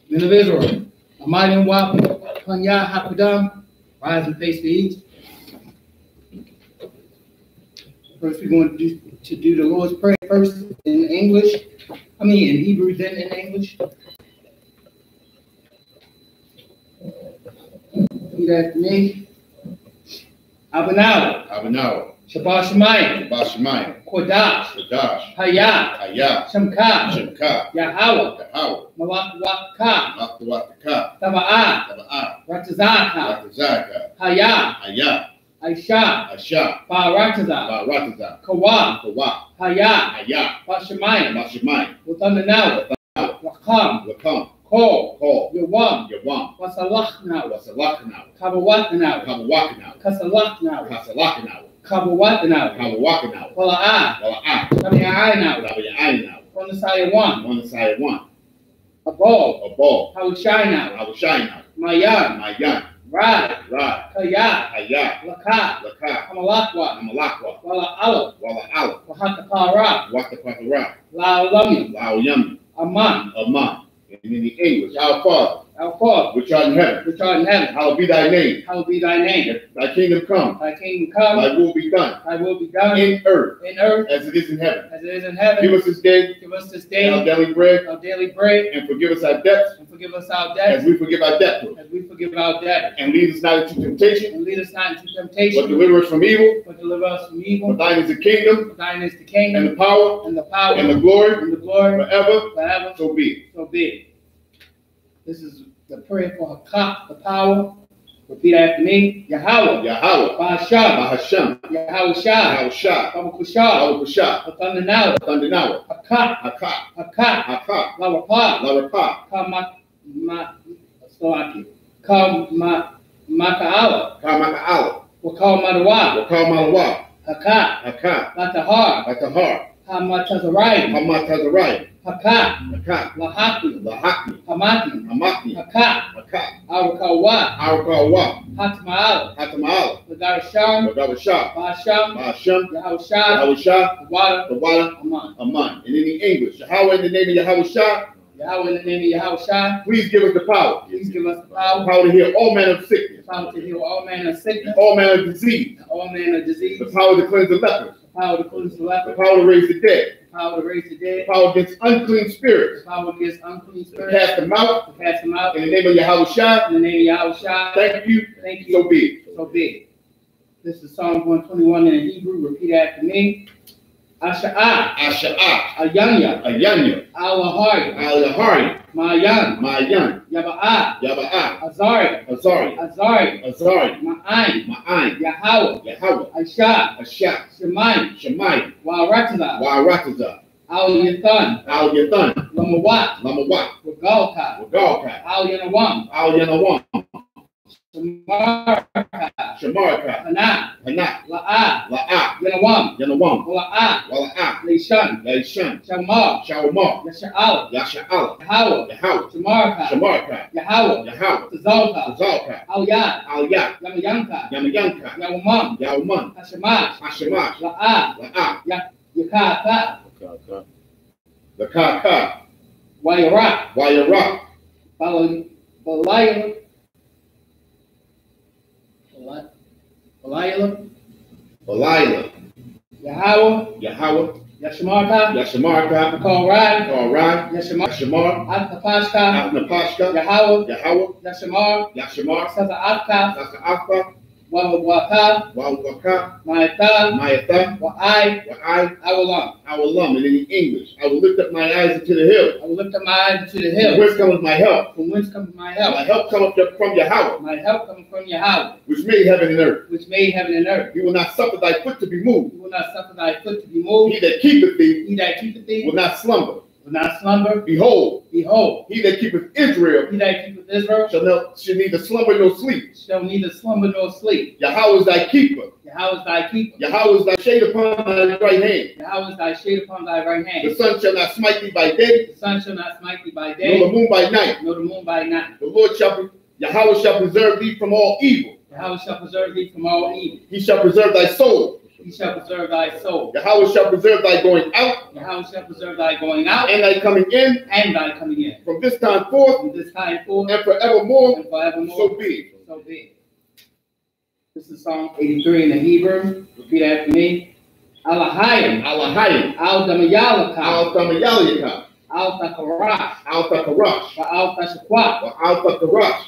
Men of Israel, a mighty and wide upon Yah Hakadam, rise and face the east. First, we're going to do the Lord's Prayer first in English. In Hebrew, then in English. Repeat after me. Abanawa. Shabbat Shemayim. Kodash. Hayah. Shemka. Yahweh. Malak-Waka. Taba'ah. Ratazaka. Hayah. I.S.U.P.K. Barataza. Kawa. Hayah. Bashemayim. Wutandanawa. Lakam. Ko. Yawam. Wasalachnawa. Kabawatnawa. Kasalachnawa. Kabawatnawa. Wala'ah. Tabi'aynawa. Wanasaya one. Abol. Hawashaynawa. Mayan. Rad. Kaya. Laka. Hamalakwa. Wala Aleph. Wahakapara. La'olamim. Aman. And in the English, our Father, which art in heaven, hallowed be thy name. Thy kingdom come. Thy will be done. In earth. As it is in heaven. Give us this day our daily bread. And forgive us our debts. As we forgive our debtors. And lead us not into temptation. But deliver us from evil. For thine is the kingdom. And the power. And the glory. Forever. So be it. This is the prayer for Hakak, the power. Repeat after me. Yahweh. Bahasham. Yahushua. Babakusha. Thundanawa. Hakak. Lawapa. Kamaka'ala. Wakal Madawa. Hakak. Latahar. Hamatazarayim. Hakak. Lahakmi. Hamati. Hakak. Arakawa. Hatma'ala. Lagarasham. Bahasham. Yahushua. The water. Aman. And in the English, Yahweh in the name of Yahushua. Please give us the power. Power to heal all manner of sickness. All manner of disease. The power to cleanse the lepers. The power to raise the dead. The power against unclean spirits. To cast them out. In the name of Yahushua. Thank you. So be it. This is Psalm 121 in Hebrew. Repeat after me. Asha'ah. Ayanya. Alahari. Mayan. Yaba'ah. Azari. Ma'ain. Yahweh. Aisha. Shemayim. Wa'arataza. Al-Yathan. Lamawat. Wagalka. Al-Yanawam. Shamarka. Hana. La'ah. Yanawam. Wala'ah. Leishan. Shamar. Yasha'al. Yahweh. Shamarka. Yahweh. Tazalka. Al-Yad. Yamayanka. Yawman. Hashamash. La'ah. Yakaka. The Kaka. Wayarak. Belila. Yahweh. Yashamarka. Korad. Yashamar. Atnapashka. Yahweh. Yashamar. Saza'afka. Wawaka. Mayatha. Awalam. And in English, I will lift up my eyes into the hill. From whence cometh my help? My help cometh from Yahweh. Which made heaven and earth. He will not suffer thy foot to be moved. He that keepeth thee will not slumber. Behold, he that keepeth Israel shall neither slumber nor sleep. Yahweh is thy keeper. Yahweh is thy shade upon thy right hand. The sun shall not smite thee by day. Nor the moon by night. The Yahweh shall preserve thee from all evil. He shall preserve thy soul. He shall preserve thy soul. Yahweh shall preserve thy going out. Yahweh shall preserve thy going out. And thy coming in. And thy coming in. From this time forth. From this time forth. And forevermore. And forevermore. So be it. So be it. This is Psalm 83 in the Hebrew. Repeat after me. Alahayim. Alahayim. Al-Damayalaka. Al-Damayalaka. Al-Takarash. Al-Takarash. Al-Tashakwa. Al-Takarash.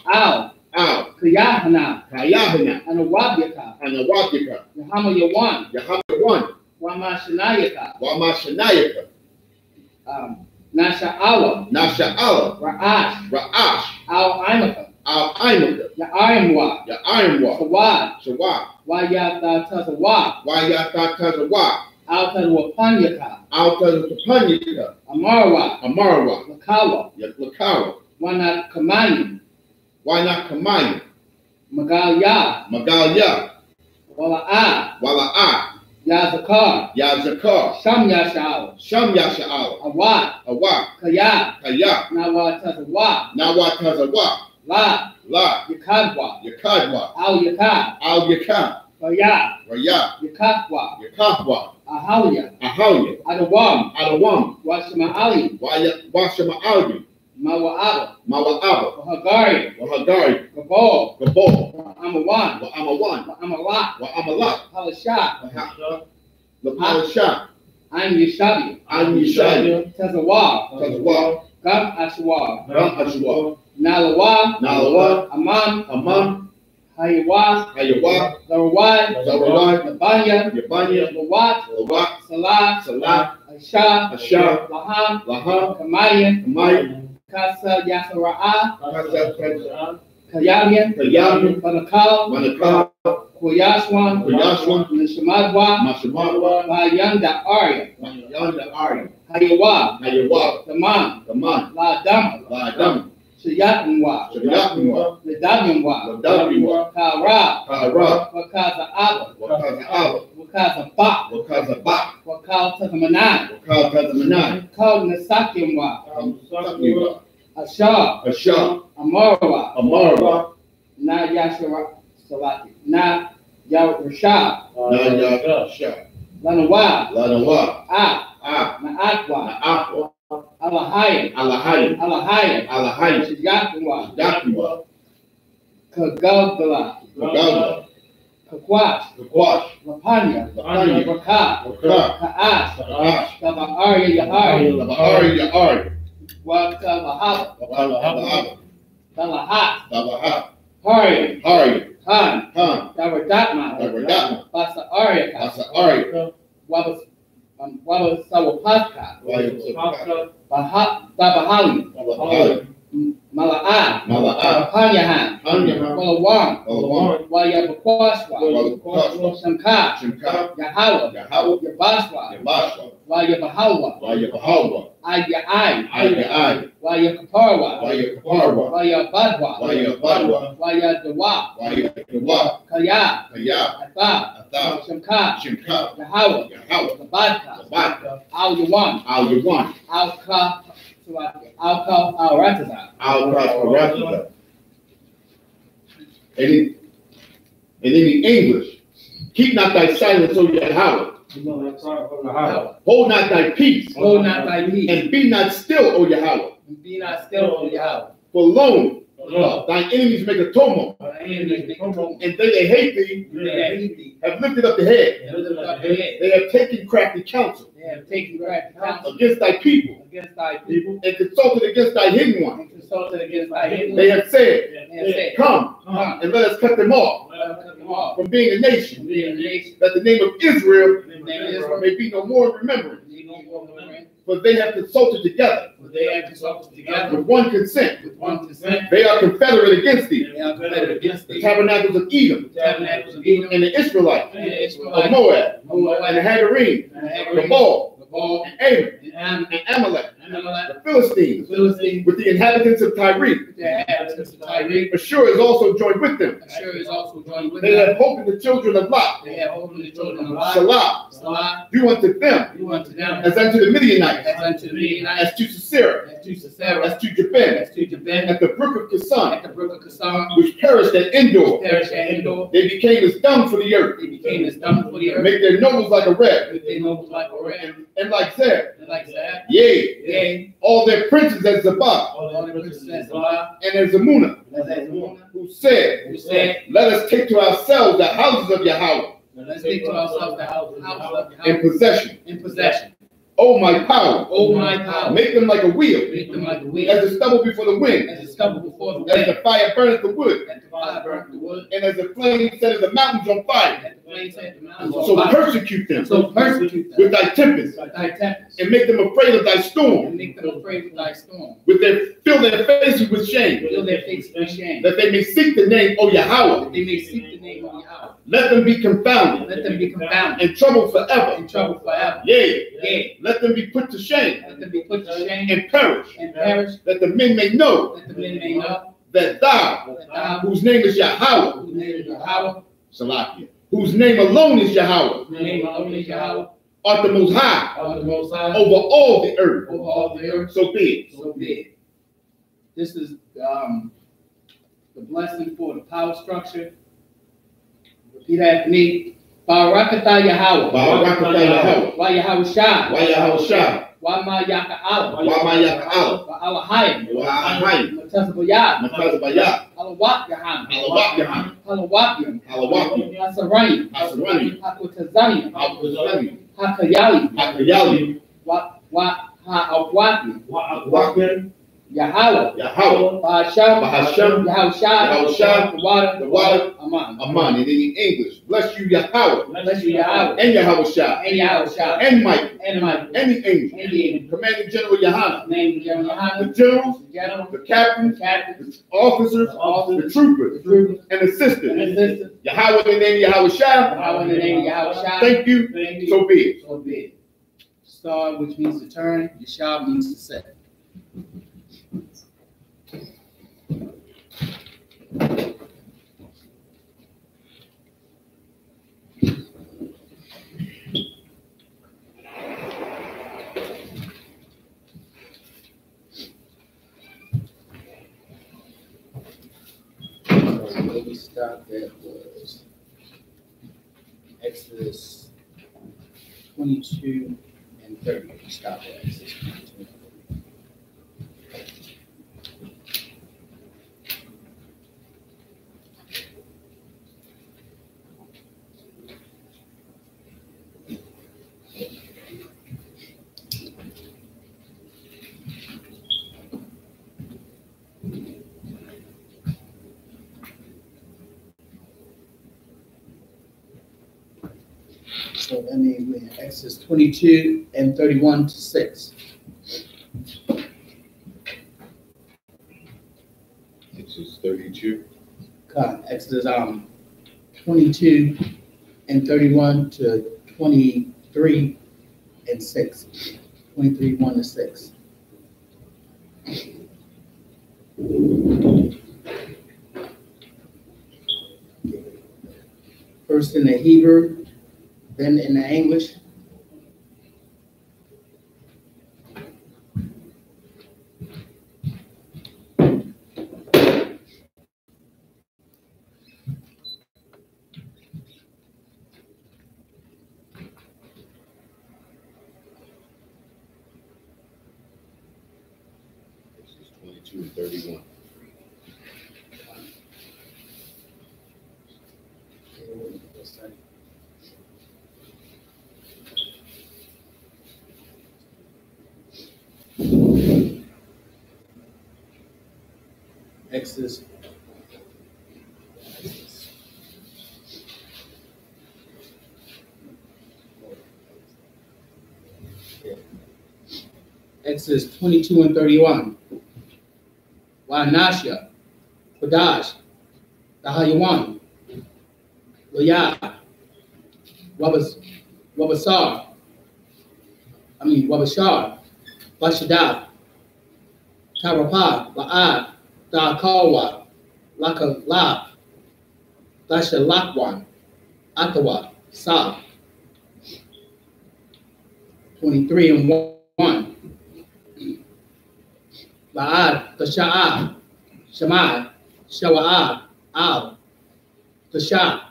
Al-Kayahana. Kayahana. Anawabyaka. Anawabyaka. Yahama Yawan. Yahama Yawan. Wamashanayaka. Wamashanayaka. Nasha'ala. Nasha'ala. Ra'ash. Ra'ash. Al-Imaka. Al-Imaka. Ya'arimwa. Ya'arimwa. Shawad. Shawad. Wayatatazawa. Wayatatazawa. Al-Tadwapanyaka. Al-Tadwapanyaka. Amarwa. Amarwa. Lakawa. Lakawa. Wanakamayim. Wanakamayim. Magalya. Magalya. Wala'ah. Wala'ah. Yazakar. Yazakar. Sham Yasha'al. Sham Yasha'al. Awad. Awad. Kaya. Kaya. Nawatazawa. Nawatazawa. La. La. Yakadwa. Yakadwa. Al Yakad. Al Yakad. Raya. Raya. Yakadwa. Yakadwa. Ahawya. Ahawya. Adawam. Adawam. Washama'ali. Washama'ali. Mawa'aba. Mawa'aba. Wahagari. Wahagari. Gabal. Gabal. Amawan. Amawan. Amalat. Amalat. Palashah. The Palashah. I'm Yeshabi. I'm Yeshabi. Tazawah. Tazawah. Gam Ashwar. Gam Ashwar. Nalawa. Nalawa. Amam. Amam. Hayawa. Hayawa. Zarawai. Zarawai. Labanya. Yabanya. Lawat. Lawat. Salah. Salah. Asha. Asha. Laham. Laham. Kamayan. Kamayan. Kasa Yasara'ah. Kasa. Kayamin. Kayamin. Banakal. Manakal. Kuyashwan. Kuyashwan. Nishamadwa. Mashamadwa. Bayanda Arya. Bayanda Arya. Hayawa. Hayawa. Taman. Taman. La Dama. La Dama. Shayatinwa. Shayatinwa. Ledamyanwa. Ledamyanwa. Kara. Kara. Wakaza Aba. Wakaza Aba. Wakaza Ba. Wakaza Ba. Wakal Tazamanan. Wakal Tazamanan. Kal Nasakyamwa. Nasakyamwa. Asha. Asha. Amarwa. Amarwa. Na Yashara Salati. Na Yarusha. Na Yarusha. Lanawa. Lanawa. Na Akwa. Na Akwa. Alahayim. Alahayim. Alahayim. Alahayim. Shayatinwa. Shayatinwa. Kagaldala. Kagaldala. Kakwash. Kakwash. Lapanya. Lapanya. Rakah. Rakah. Ka'ash. Ka'ash. Taba'arya Ya'arya. Taba'arya Ya'arya. Wakabahab. Wakabahab. Talahat. Talahat. Harya. Harya. Han. Han. Tabardatma. Tabardatma. Basa Arya. Basa Arya. Wabasawapatka. Wabasawapatka. Tabahali. Tabahali. Mala'ah. Mala'ah. Panyahan. Panyahan. Walawam. Walawam. Wayabakwashwa. Wayabakwashwa. Shamka. Shimka. Yahawah. Yahawah. Yabashwa. Yabashwa. Wayabahawa. Wayabahawa. Aya'ai. Aya'ai. Wayakaparwa. Wayakaparwa. Wayabadwa. Wayabadwa. Wayadawa. Wayadawa. Kaya. Kaya. Atha. Atha. Shimka. Shimka. Yahawah. Yahawah. Labadka. Labadka. Al-Yawan. Al-Yawan. Al-Ka. Al-Rataza. Al-Rataza. And in the English, keep not thy silence, O Yahweh. Hold not thy peace. Hold not thy peace. And be not still, O Yahweh. And be not still, O Yahweh. For lo, thine enemies make a tumult. And they that hate thee have lifted up the head. They have taken crafty counsel. Against thy people. And consulted against thy hidden one. They have said, come and let us cut them off from being a nation, that the name of Israel may be no more in remembrance. For they have consulted together with one consent. They are confederate against thee. The tabernacles of Edom and the Israelites of Moab and the Hagarene, Gabal and Ammon and Amalek, the Philistines with the inhabitants of Tyre. Ashur is also joined with them. They have hope in the children of Lot. Shalah, do unto them as unto the Midianites, as to Sisera, to Sisera, as to Jabin, at the brook of Kison, which perished at Endor. They became as dung for the earth. Make their nobles like a red. And like Zeb. Yea. All their princes as Zabah. And as Amunah, who said, let us take to ourselves the houses of Yahweh. In possession. Oh my power. Make them like a wheel. As the stubble before the wind. As the fire burneth the wood. And as the flame setteth the mountains on fire. So persecute them with thy tempest. And make them afraid of thy storm. With fill their faces with shame. That they may seek the name of Yahweh. Let them be confounded. And troubled forever. Yea. Let them be put to shame. And perish. That the men may know. That thou, whose name is Yahweh. Salakia. Whose name alone is Yahweh. Art the most high. Over all the earth. So be it. This is the blessing for the power structure. Repeat after me. Barakatah Yahweh. Wa Yahweh Shah. Wa Ma Yaka Allah. Wa Alahayim. Matazabayah. Halawat Yahanna. Halawakyam. Hasarayim. Hakutazayim. Hakayali. Wa Ha'awatmi. Yahweh. Bahasham. Yahushua. The water. Aman. And in English, bless you, Yahweh. And Yahushua. And Mike. And the angel. Commanding General Yahanna. The generals. The captains. The officers. The troopers. And assistants. Yahweh in the name of Yahushua. Thank you. So be it. Star, which means to turn. Yashab means to set. Where we stopped at was Exodus 22 and 30. We stopped at Exodus 22 and 30. So that means we're in Exodus 22 and 31 to 6. Exodus 32. Exodus 22 and 31 to 23 and 6. 23, 1 to 6. First in the Hebrew, then in the English. Exodus 22 and 31. Exodus. Exodus 22 and 31. Wanasha, Kodash, Dahayawan, Loyah, Wabashar, Bashadab, Karapah, La'ad, Da'akawa, Lakalab, Dashalakwan, Atawa, Sa. 23 and 1. Ba'ad, Tasha'ah, Shamai, Shawa'ah, Al, Tasha,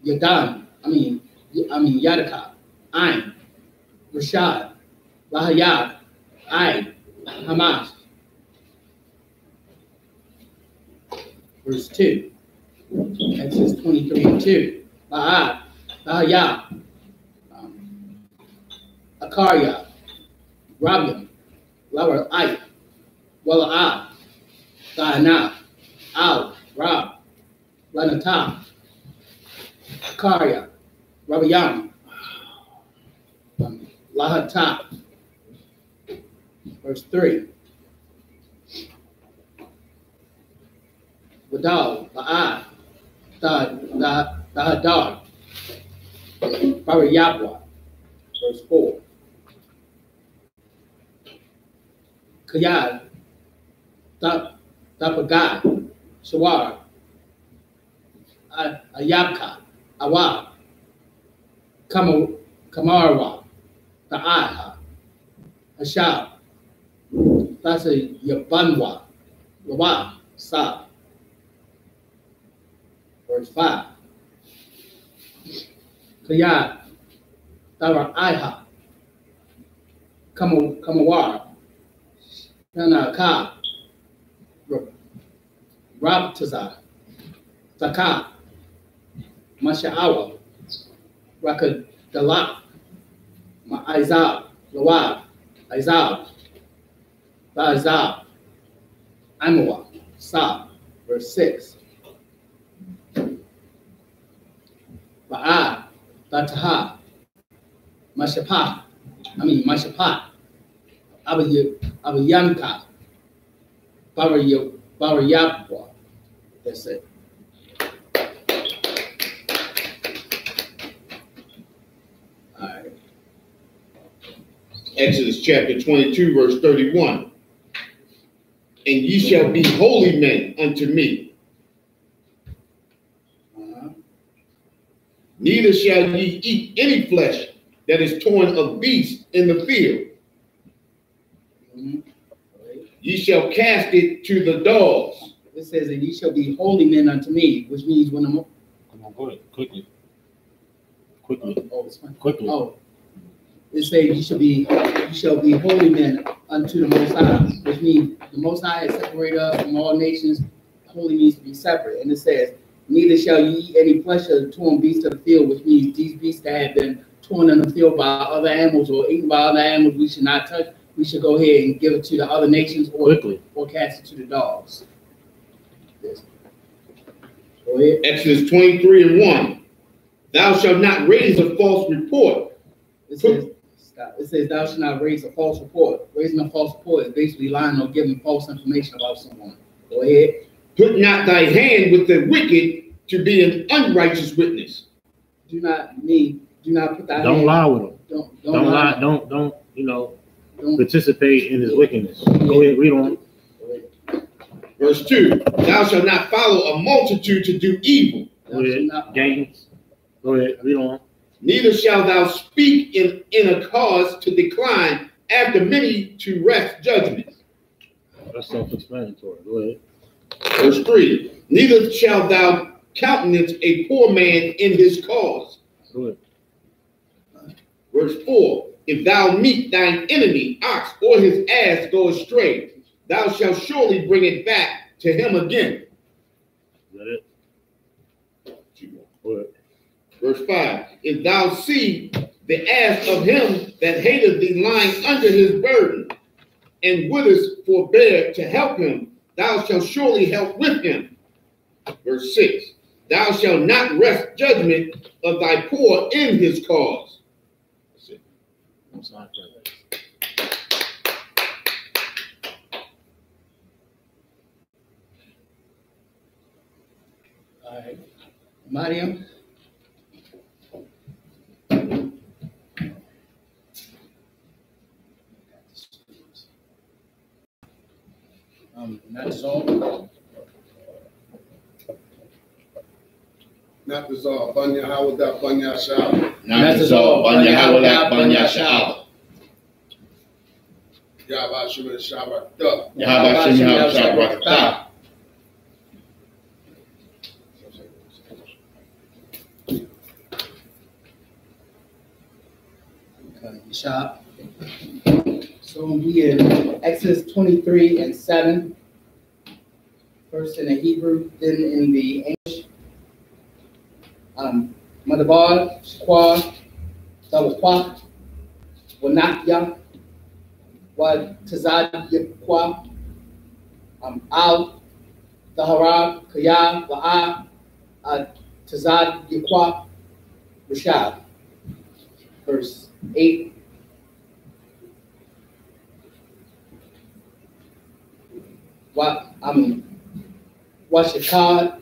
Yadan, Yadaka, Ain, Rashad, Lahayab, Ai, Hamas. Verse 2. Exodus 23:2. Ba'ad, Lahayab, Akarya, Rabiam, Lower Ike, Wala'ah, Diana, Al, Rab, Lanatah, Akarya, Rabiam, Lahatah. Verse 3. Wadal, Ba'ad, Dahadar, Barayabwa. Verse 4. Kayad, Dapagad, Shawar, Ayabka, Awa, Kamarwa, Ta'aha, Ashab, that's a Yabanwa, Lawa, Sa. Verse 5. Kayad, Dara Iha, Kamawar, Nanaka, Rabtaza, Taka, Masha'awa, Rakadalak, Ma'izab, Lawab, Izab, Ba'izab, Amawa, Sa. Verse 6. Ba'ad, Bataha, Mashapat, Abayanka, Barayabwa. That's it. All right. Exodus chapter 22, verse 31. And ye shall be holy men unto me. Neither shall ye eat any flesh that is torn of beasts in the field. Ye shall cast it to the dogs. It says that ye shall be holy men unto me, which means when I'm... Come on, go ahead, quickly. It's fine. Quickly. Oh, it says ye shall be holy men unto the Most High, which means the Most High has separated us from all nations. Holy means to be separate. And it says, neither shall ye eat any flesh of the torn beasts of the field, which means these beasts that have been torn in the field by other animals or eaten by other animals, we should not touch. We should go ahead and give it to the other nations or cast it to the dogs. Yes. Go ahead. Exodus 23:1. Thou shalt not raise a false report. It says thou shalt not raise a false report. Raising a false report is basically lying or giving false information about someone. Go ahead. Put not thy hand with the wicked to be an unrighteous witness. Do not put thy Don't hand. lie with him. Don't lie. Don't participate in his wickedness. Go ahead, read on. Verse 2. Thou shalt not follow a multitude to do evil. Go ahead. James. Go ahead, read on. Neither shalt thou speak in a cause to decline after many to wrest judgment. That's self-explanatory. Go ahead. Verse 3. Neither shalt thou countenance a poor man in his cause. Go ahead. Verse 4. If thou meet thine enemy, ox or his ass go astray, thou shalt surely bring it back to him again. Is that it? Go ahead. Verse 5. If thou see the ass of him that hateth thee lying under his burden, and wouldest forbear to help him, thou shalt surely help with him. Verse 6. Thou shalt not wrest judgment of thy poor in his cause. That's it. I'm sorry for that. All right. Mariam. Not dissolved. Not dissolved. Banya Hawada, Banya Shal. Not dissolved. Banya Hawada, Banya Shal. Yahweh Shem Shabbat. Yahweh Shem Shabbat. Shop. So we in Exodus 23 and 7. First in the Hebrew, then in the English. Madabar, Shqua, Tawaqua, Wanakya, Wa Tazad Yakwa, Al, Taharab, Kaya, La'a, Tazad Yakwa, Rashad. Verse 8. Washakad,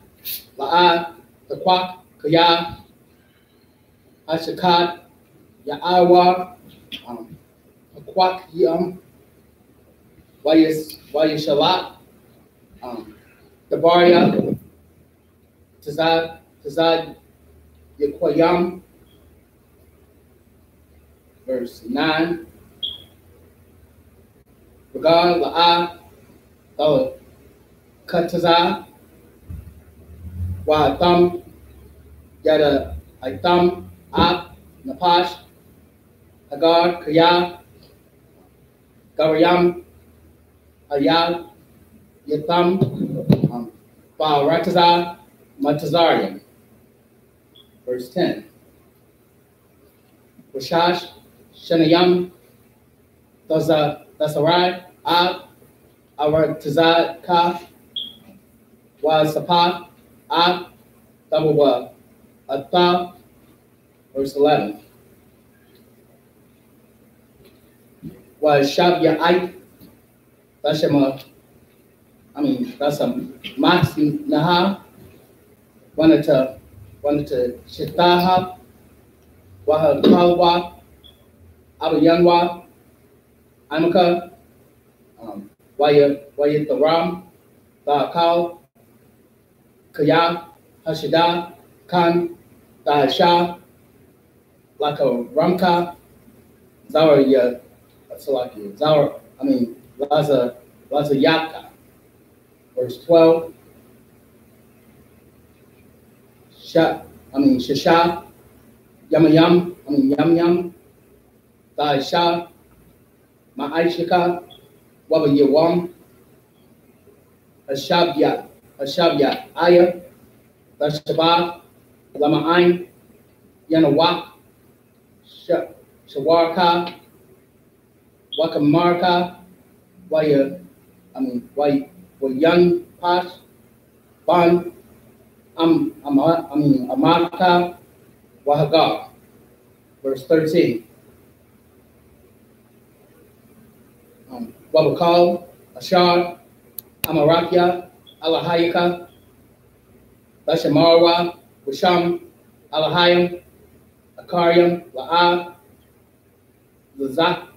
La'a, Taquak, Kaya, Ashakad, Ya'awa, Taquak, Yum, Wayashalat, Dabaria, Tazad, Yaquayam. Verse 9. Bagar, La'a, Kataza, Wa Thumb, Yada, Thumb, Ab, Napash, Hagar, Kaya, Garyam, Ayal, Yatham, Ba Rataza, Matazarian. Verse 10. Rashash, Shanayam, Dasarai, Ab, Aratazad Ka, Wa Sapa, Ab, Dabawa, Atha. Verse 11. Was Shabya'ite, that's a Maxi Naha, wanted to Shitaha, Waha Kalwa, Abu Yanwa, Amaka, Wayat the Ram, Kal, Kaya, Hashida, Khan, Shah, Laka Ramka, Zawar Zawar, Laza Yapka. Verse 12. Shasha, Yamayam, Yam, Daisha, Ma'aishika, Waba Yawam, Ashabya, Aya, Dashabah, Lama'ain, Yanawak, Shawarka, Wakamarka, Young Pash, Ban, Amaka, Wahagar. Verse 13. Wabakal, Ashar, Amarakia, Alahayaka, Bashamarwa, Wisham, Alahayam, Akariam, La'a, Lazak,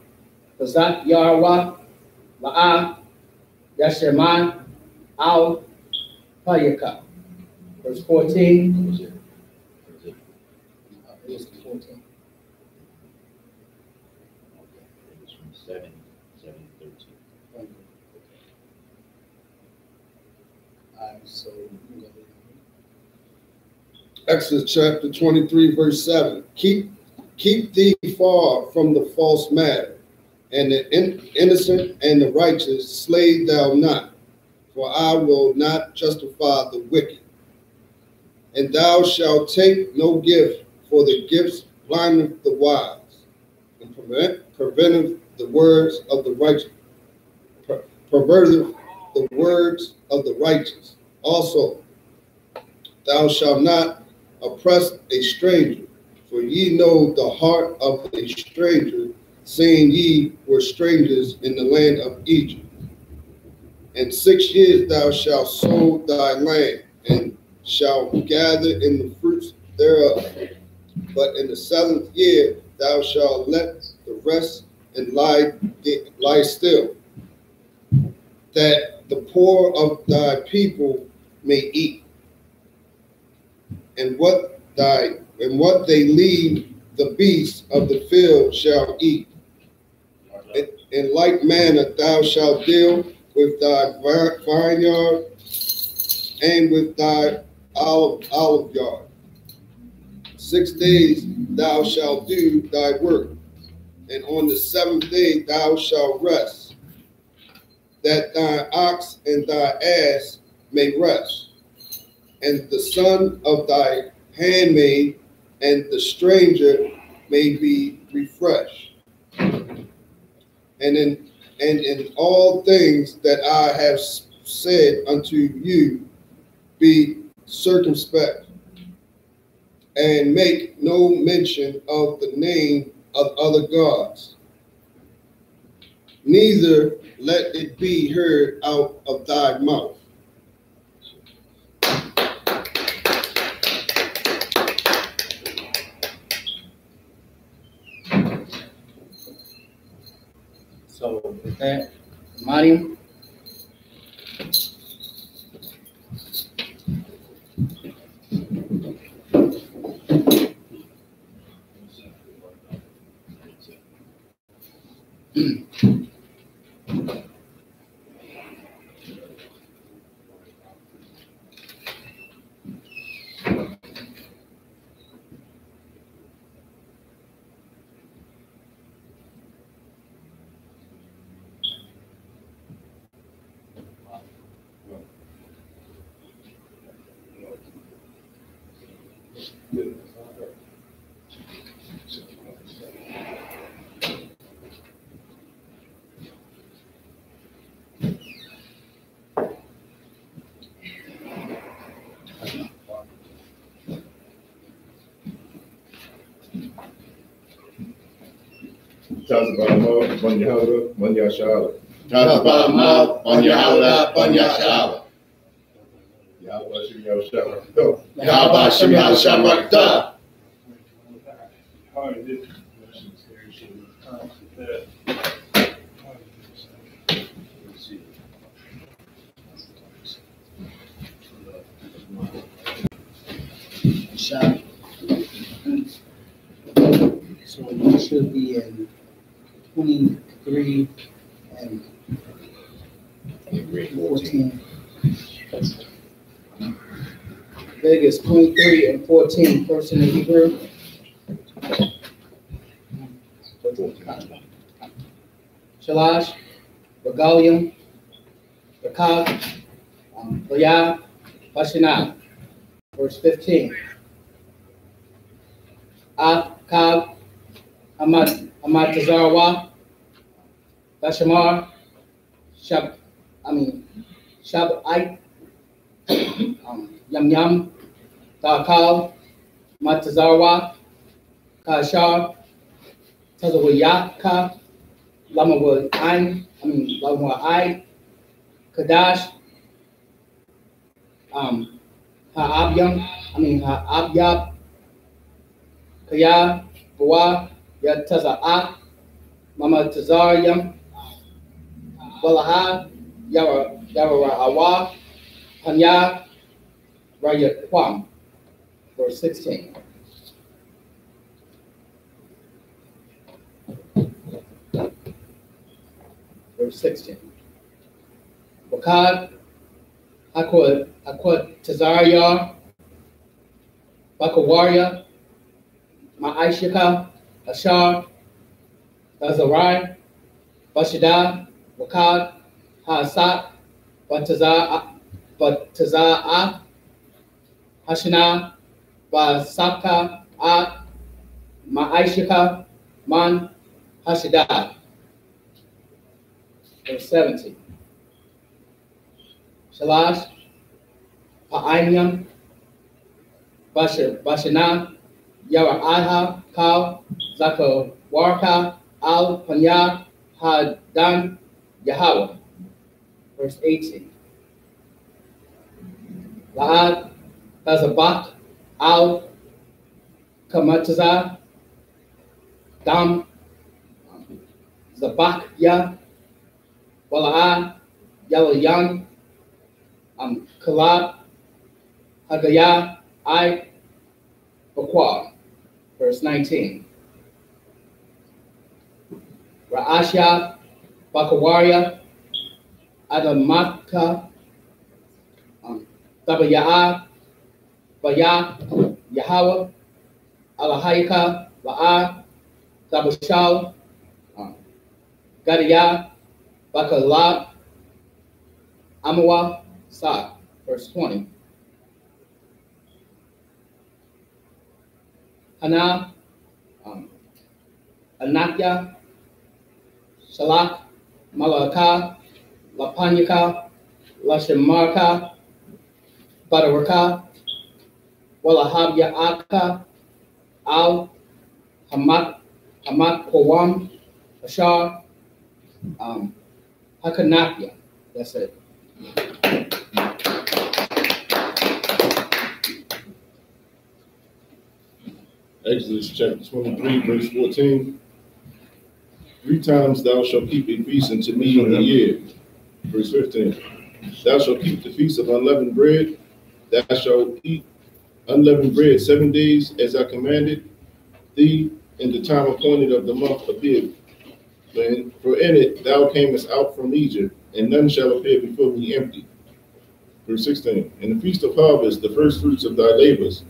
Yarwa, La'a, Yasherman, Al, Payaka. Verse 14. 14. 7, 13. So Exodus chapter 23, verse 7. Keep thee far from the false matter, and the innocent and the righteous slay thou not, for I will not justify the wicked. And thou shalt take no gift, for the gifts blindeth the wise, and preventeth the words of the righteous, perverteth the words of the righteous. Also, thou shalt not oppress a stranger, for ye know the heart of a stranger, seeing ye were strangers in the land of Egypt. And 6 years thou shalt sow thy land, and shalt gather in the fruits thereof. But in the 7th year thou shalt let the rest and lie still, that the poor of thy people may eat. And what they leave, the beasts of the field shall eat. In like manner thou shalt deal with thy vineyard and with thy olive yard. 6 days thou shalt do thy work, and on the 7th day thou shalt rest, that thy ox and thy ass may rest, and the son of thy handmaid and the stranger may be refreshed. And in all things that I have said unto you, be circumspect, and make no mention of the name of other gods, neither let it be heard out of thy mouth. So with that, Mariam. TITHES GEN.YAHANNA, SHALAM. TITHES GEN.YAHANNA, SHALAM. Yahweh Shem Shot. So we should be in 23 and 14. Vegas 23 and 14. First in the Hebrew. Shalash, Regalium, Rakab, Bayah, Bashanah. Verse 15. Kab, Tazarwa, Bashamar, Shabite, Yam Yam, Takal, Matazarwa, Kashar, Tazawayaka, Lamawa I, Kadash, Ha'abyab, Kaya, Bawa, Yataza'at, Mama Tazaryam, Walaha, Yara'awa, Hanya, Rayakwam. Verse 16. Verse 16. Wakad, Akwad Tazarya, Bakawarya, Ma'aishika, Ashar, Bazarai, Bashida, Wakad, Ha'asat, Bataza'ah, Hashina, Basaka, At, Ma'aishika, Man, Hashida. Verse 17. Shalash, Pa'ainiam, Bashana, Yara'aha, Kal, Zakawarka, Al, Panya, Hadan, Yahweh. Verse 18. La'ad, Tazabak, Al, Kamataza, Dam, Zabak, Ya, Wala'ah, Yalayan, Kalab, Hagaya, I, Bakwa. Verse 19. Ra'ashya, Bakawaria, Adamaka, Tabaya'a, Baya, Yahweh, Alahayaka, Ba'a, Tabashal, Gadaya, Bakala, Amawa, Sa, verse 20. Hana, Anakya, Shalak, Malaka, Lapanyaka, Lashamarka, Badaraka, Walahabya Al, Hamat Kowam, Ashar, Hakanapia. That's it. Exodus chapter 23, verse 14. 3 times thou shalt keep a feast unto me in a year. Verse 15. Thou shalt keep the feast of unleavened bread. Thou shalt eat unleavened bread 7 days, as I commanded thee, in the time appointed of the month of Abib. For in it thou camest out from Egypt, and none shall appear before me empty. Verse 16. In the feast of harvest, the first fruits of thy labors,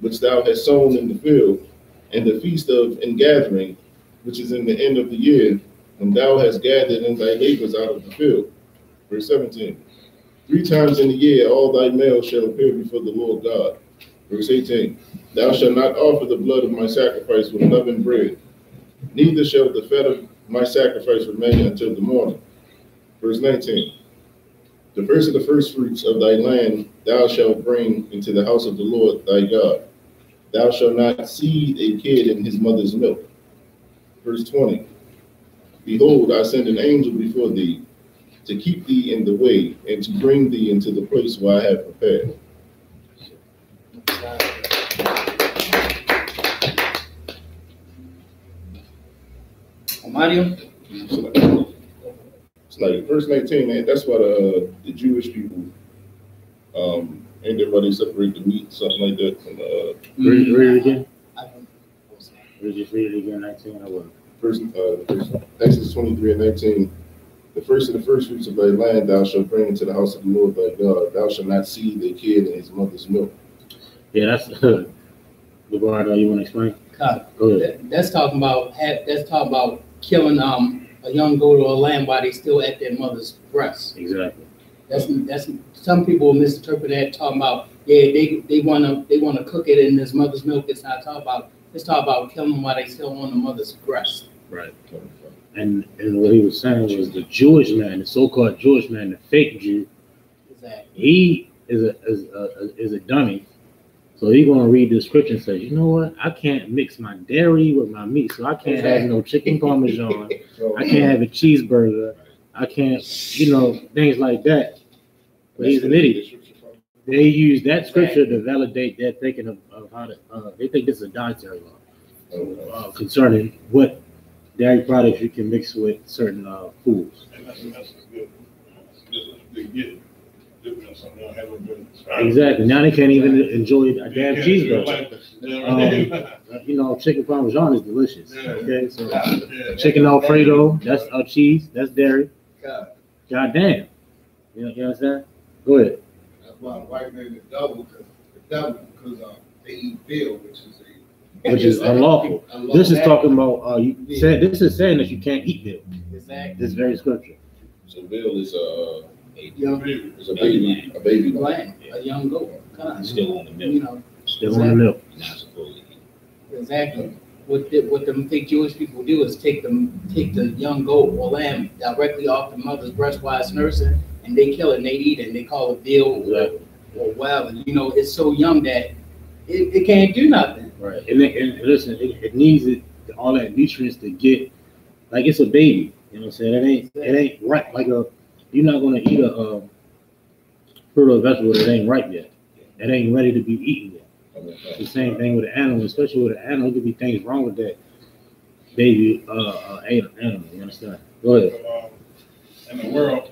which thou hast sown in the field, and the feast of ingathering, which is in the end of the year, when thou hast gathered in thy labors out of the field. Verse 17. 3 times in the year all thy males shall appear before the Lord God. Verse 18. Thou shalt not offer the blood of my sacrifice with unleavened bread, neither shall the fat of my sacrifice remain until the morning. Verse 19. The first of the first fruits of thy land thou shalt bring into the house of the Lord thy God. Thou shalt not seethe a kid in his mother's milk. Verse 20. Behold, I send an angel before thee, to keep thee in the way, and to bring thee into the place where I have prepared. Mario? It's like verse 19, man, that's what the Jewish people, ain't everybody separate the meat, something like that. From, read it again. Just read it again, 19 or what? First, Exodus 23 and 19. The first of the first fruits of thy land thou shalt bring into the house of the Lord thy God. Thou shalt not seethe a kid in his mother's milk. Yeah, that's good. Eduardo, you want to explain? Go ahead. That's talking about killing a young goat or a lamb while they still at their mother's breast. Exactly. That's some people misinterpret that, talking about they wanna cook it in his mother's milk. It's not talking about killing them while they still on the mother's breast. Right. And what he was saying was the Jewish man, the so-called Jewish man, the fake Jew, Exactly. he is a dummy. So he's gonna read the scripture and say, you know what? I can't mix my dairy with my meat, so I can't have no chicken parmesan. I can't have a cheeseburger. I can't, things like that. But he's an idiot. They use that scripture to validate their thinking of how to. They think this is a dietary law concerning what dairy products you can mix with certain foods. Exactly. Now they can't even enjoy a damn cheeseburger. Chicken parmesan is delicious. Okay, so chicken Alfredo, that's cheese, that's dairy. God damn. You understand? Go ahead. That's why white man is double, because they eat veal, which is unlawful. This is talking about this is saying that you can't eat veal. Exactly. This very scripture. So veal is a baby lamb, a young goat. Still on the milk. Still on the milk. Not supposed to eat. Exactly. What them fake Jewish people do is take the young goat or lamb directly off the mother's breast while it's nursing, and they kill it and they eat it and they call it veal or whatever. It's so young that it can't do nothing. Right. And listen, it needs all that nutrients to get like it's a baby. You know what I'm saying? It ain't right. Like you're not gonna eat a fruit or vegetable that ain't ripe yet. It ain't ready to be eaten yet. It's the same thing with an animal, especially with an animal. There could be things wrong with that baby animal. You understand? Go ahead. In the world,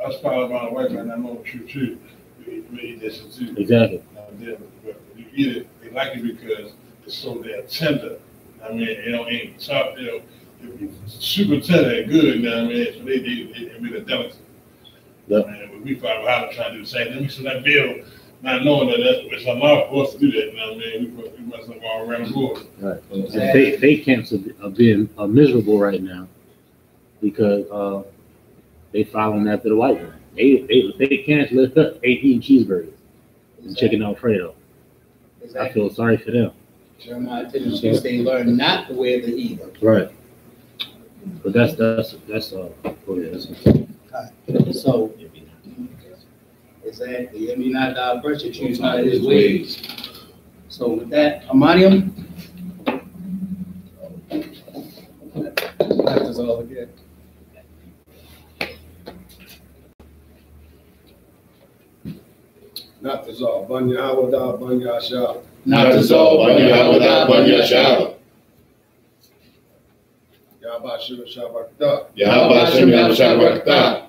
us probably around the white man, I know true too. We eat this too. Exactly. But you eat it, they like it because it's so damn tender. I mean, it ain't tough. superintendent good now, man. So they be the delegates. Yep. Man, we fought Ohio trying to do the same thing. So that bill, not knowing that it's a law for us to do that. You know what I mean? We must have all around the board. Right. And faith camps are being miserable right now because they following after the white man. They can't lift up 8 eating cheeseburgers and chicken Alfredo. Exactly. I feel sorry for them. Jeremiah 10:2 they learn not the way of the heathen. Right. But that's go ahead. So exactly. And be not thy virtue, choose not his ways. So with that, Amadium. That's all again. Not dissolve. Banya without Banya shall. Not dissolve. Banya without Banya shall. Yahweh Shem Shabbat. Yahweh Shem Shabbat.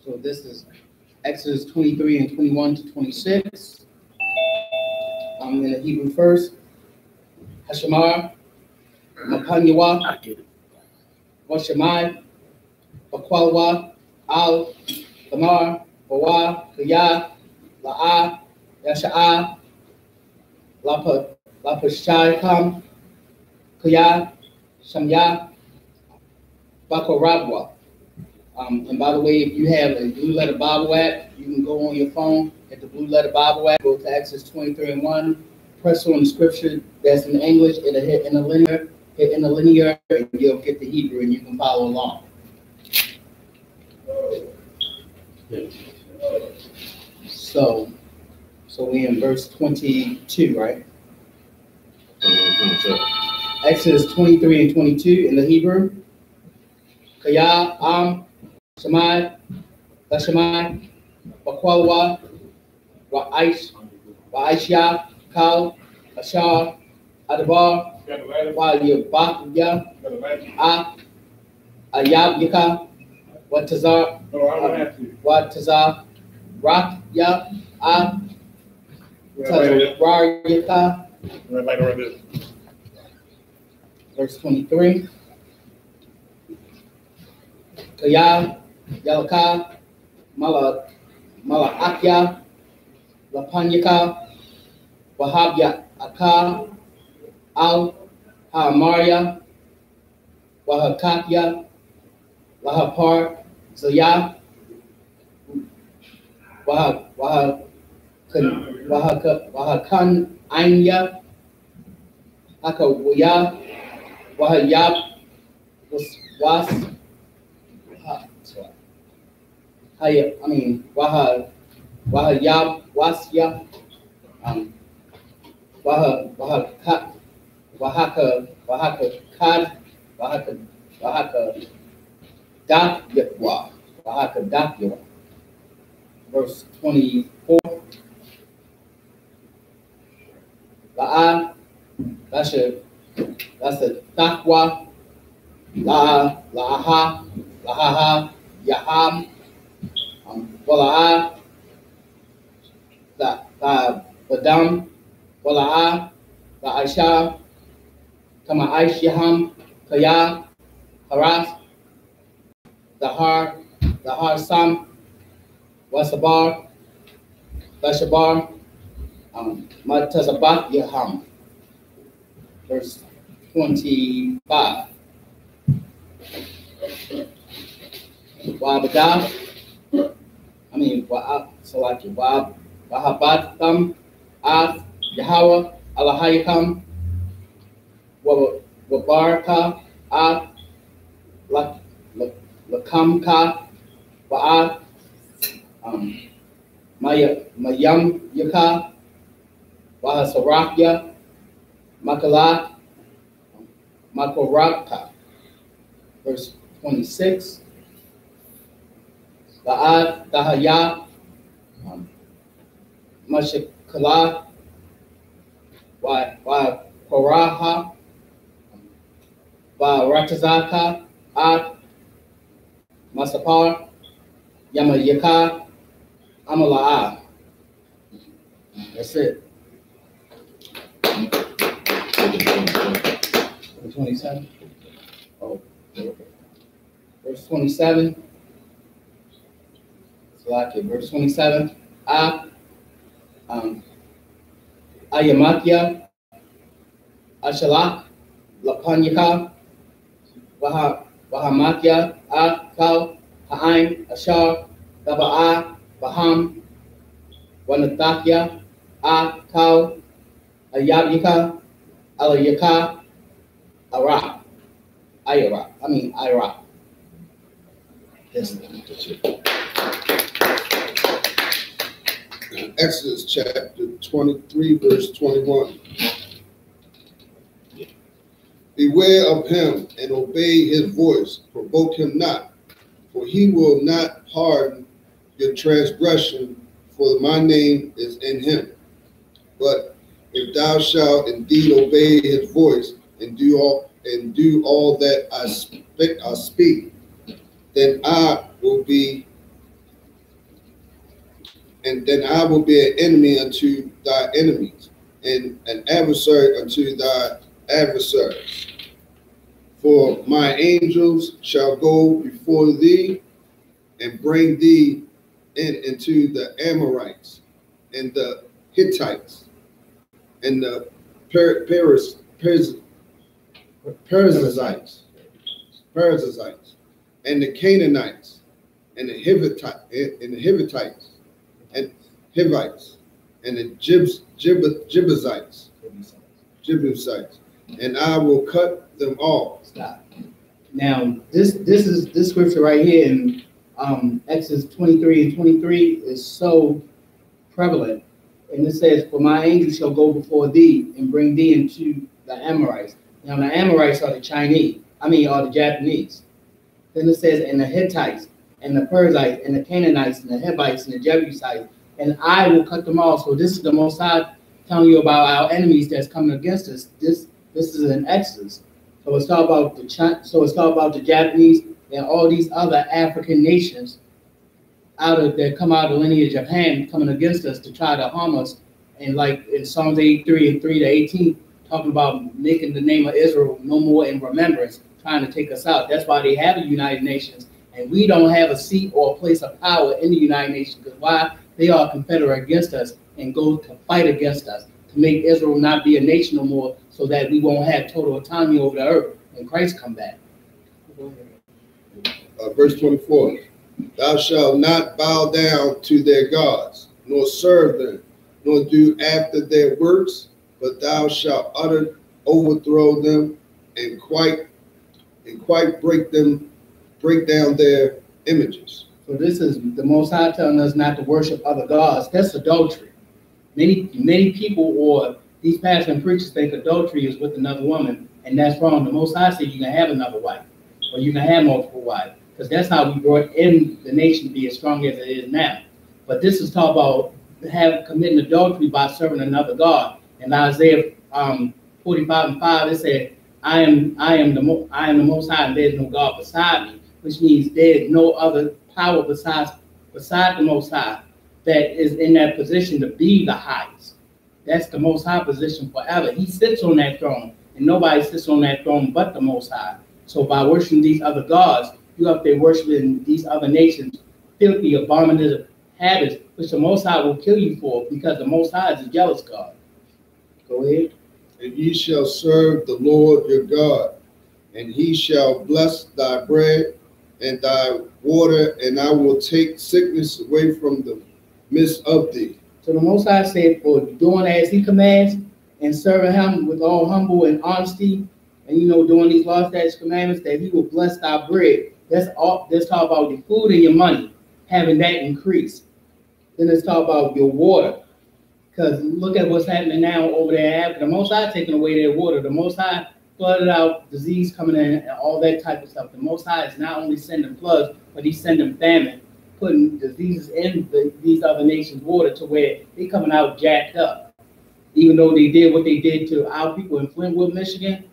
So this is Exodus 23 and 21 to 26. I'm in the Hebrew first. Hashamar, Mapanyawa, Washamai, Bakwalwa, Al, Tamar, Bawa, Kaya, La'a, Yasha'a, Lapashai Kam, Kaya, Shamya, Bakorabwa. And by the way, if you have a Blue Letter Bible app, you can go on your phone at the Blue Letter Bible app, go to Exodus 23 and 1, press on the scripture that's in English, it'll hit in the linear, and you'll get the Hebrew and you can follow along. So we in verse 22, right? Exodus 23 and 22 in the Hebrew. Kaya, Shemai, Lashemai, Bakwalwa, Wa'aishya, Kal, Ashar, Adabar, Wa'yabakya, Ayab Yaka, Watazar, Rakya, Tazar Yaka. Verse 23. Kaya, Yalaka, Malaakya, Lapanyaka, Wahabya Aka, Al, Hamaria, Wahakatya, Lahapar, Zaya, Wahakan Anya, Hakawaya, Wahayab, Was, Wahayab, Wasya, Dakya. Verse 24. La'a, that's a Takwa, La'aha, Yaham, Wala'a, Badam, Wala'a, La'aisha, Kama Aishiham, Kaya, Haras, Dahar Sam, Wasabar, Bashabar, Matazabat Yaham. Verse 25. Wahabad, Wahabatam, Af, Yahweh, Alahayakam, Wabaraka, Af, Lakamka, Wa'ad, Mayam Yaka, Wahasarakya, Makala, Makoraka. Verse 26. La'ad, Dahaya, Mashakala, Wa Koraha, Ratazaka, Masapar, Yamayaka, Amala'a. That's it. 27. Oh, okay. Verse 27. Verse 27. Ayamatya, Ashalak, Lapanyaka, Wahamatya, Kal, Ha'aim, Ashar, Gaba'a, Baham, Wanatakya, Kal, Ayabyaka, Alayaka, Ara. Ira. Yes. Exodus chapter 23, verse 21. Beware of him and obey his voice. Provoke him not, for he will not pardon your transgression, for my name is in him. But if thou shalt indeed obey his voice and do all that I speak, then I will be an enemy unto thy enemies, and an adversary unto thy adversaries. For my angels shall go before thee and bring thee into the Amorites and the Hittites and the Perizzites and the Canaanites and the Hivites and Hivites and the Jebusites, and I will cut them all. Stop. Now, this scripture right here in Exodus 23 and 23 is so prevalent. And it says, for my angels shall go before thee and bring thee into the Amorites. Now, the Amorites are the the Japanese. Then it says, and the Hittites, and the Perizzites, and the Canaanites, and the Hivites, and the Jebusites, and I will cut them all. So this is the Most High telling you about our enemies that's coming against us. This is an Exodus. So it's talking about the Japanese and all these other African nations that come out of the lineage of Ham coming against us to try to harm us. And like in Psalms 83 and 3 to 18, talking about making the name of Israel no more in remembrance, trying to take us out. That's why they have the United Nations. And we don't have a seat or a place of power in the United Nations. Because why? They are confederate against us and go to fight against us to make Israel not be a nation no more, so that we won't have total autonomy over the earth when Christ come back. Verse 24. Thou shalt not bow down to their gods, nor serve them, nor do after their works, but thou shalt overthrow them and quite break down their images. So this is the Most High telling us not to worship other gods. That's adultery. Many people or these pastors and preachers think adultery is with another woman, and that's wrong. The Most High said you can have another wife, or you can have multiple wives, because that's how we brought in the nation to be as strong as it is now. But this is talk about committing adultery by serving another god. In Isaiah 45 and 5, it said, I am the Most High, and there is no God beside me, which means there is no other power beside the Most High that is in that position to be the highest. That's the Most High position forever. He sits on that throne, and nobody sits on that throne but the Most High. So by worshiping these other gods, you up there worshiping these other nations, filthy, abominable habits, which the Most High will kill you for, because the Most High is a jealous God. Go ahead. And ye shall serve the Lord your God, and he shall bless thy bread and thy water, and I will take sickness away from the midst of thee. So the Most High said, for doing as he commands and serving him with all humble and honesty, and doing these law, statutes, commandments, that he will bless thy bread. That's talk about your food and your money, having that increase. Then let's talk about your water. Because look at what's happening now over there in Africa. The Most High taking away their water. The Most High flooded out, disease coming in, and all that type of stuff. The Most High is not only sending floods, but he's sending famine, putting diseases in these other nations' water to where they coming out jacked up. Even though they did what they did to our people in Flintwood, Michigan,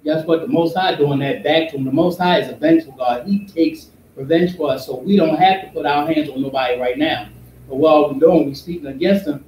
Guess what? The Most High doing that back to him. The Most High is a vengeful God. He takes revenge for us, so we don't have to put our hands on nobody right now. But while we're doing, we're speaking against them,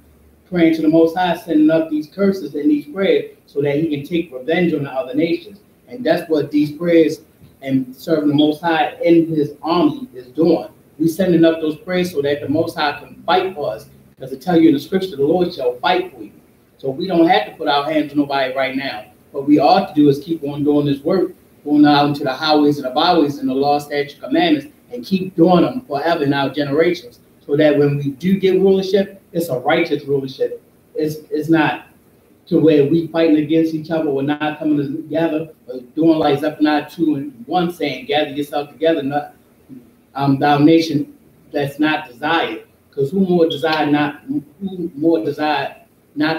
praying to the Most High, sending up these curses and these prayers so that he can take revenge on the other nations. And that's what these prayers and serving the Most High in his army is doing. We're sending up those prayers so that the Most High can fight for us. Because it tells you in the scripture, the Lord shall fight for you. So we don't have to put our hands on nobody right now. What we ought to do is keep on doing this work, going out into the highways and the byways and the law, statutes, commandments, and keep doing them forever in our generations. So that when we do get rulership, it's a righteous rulership. It's not to where we fighting against each other, we're not coming together, or doing like Zephaniah 2:1 saying, gather yourself together, not thou nation that's not desired. Because who more desired not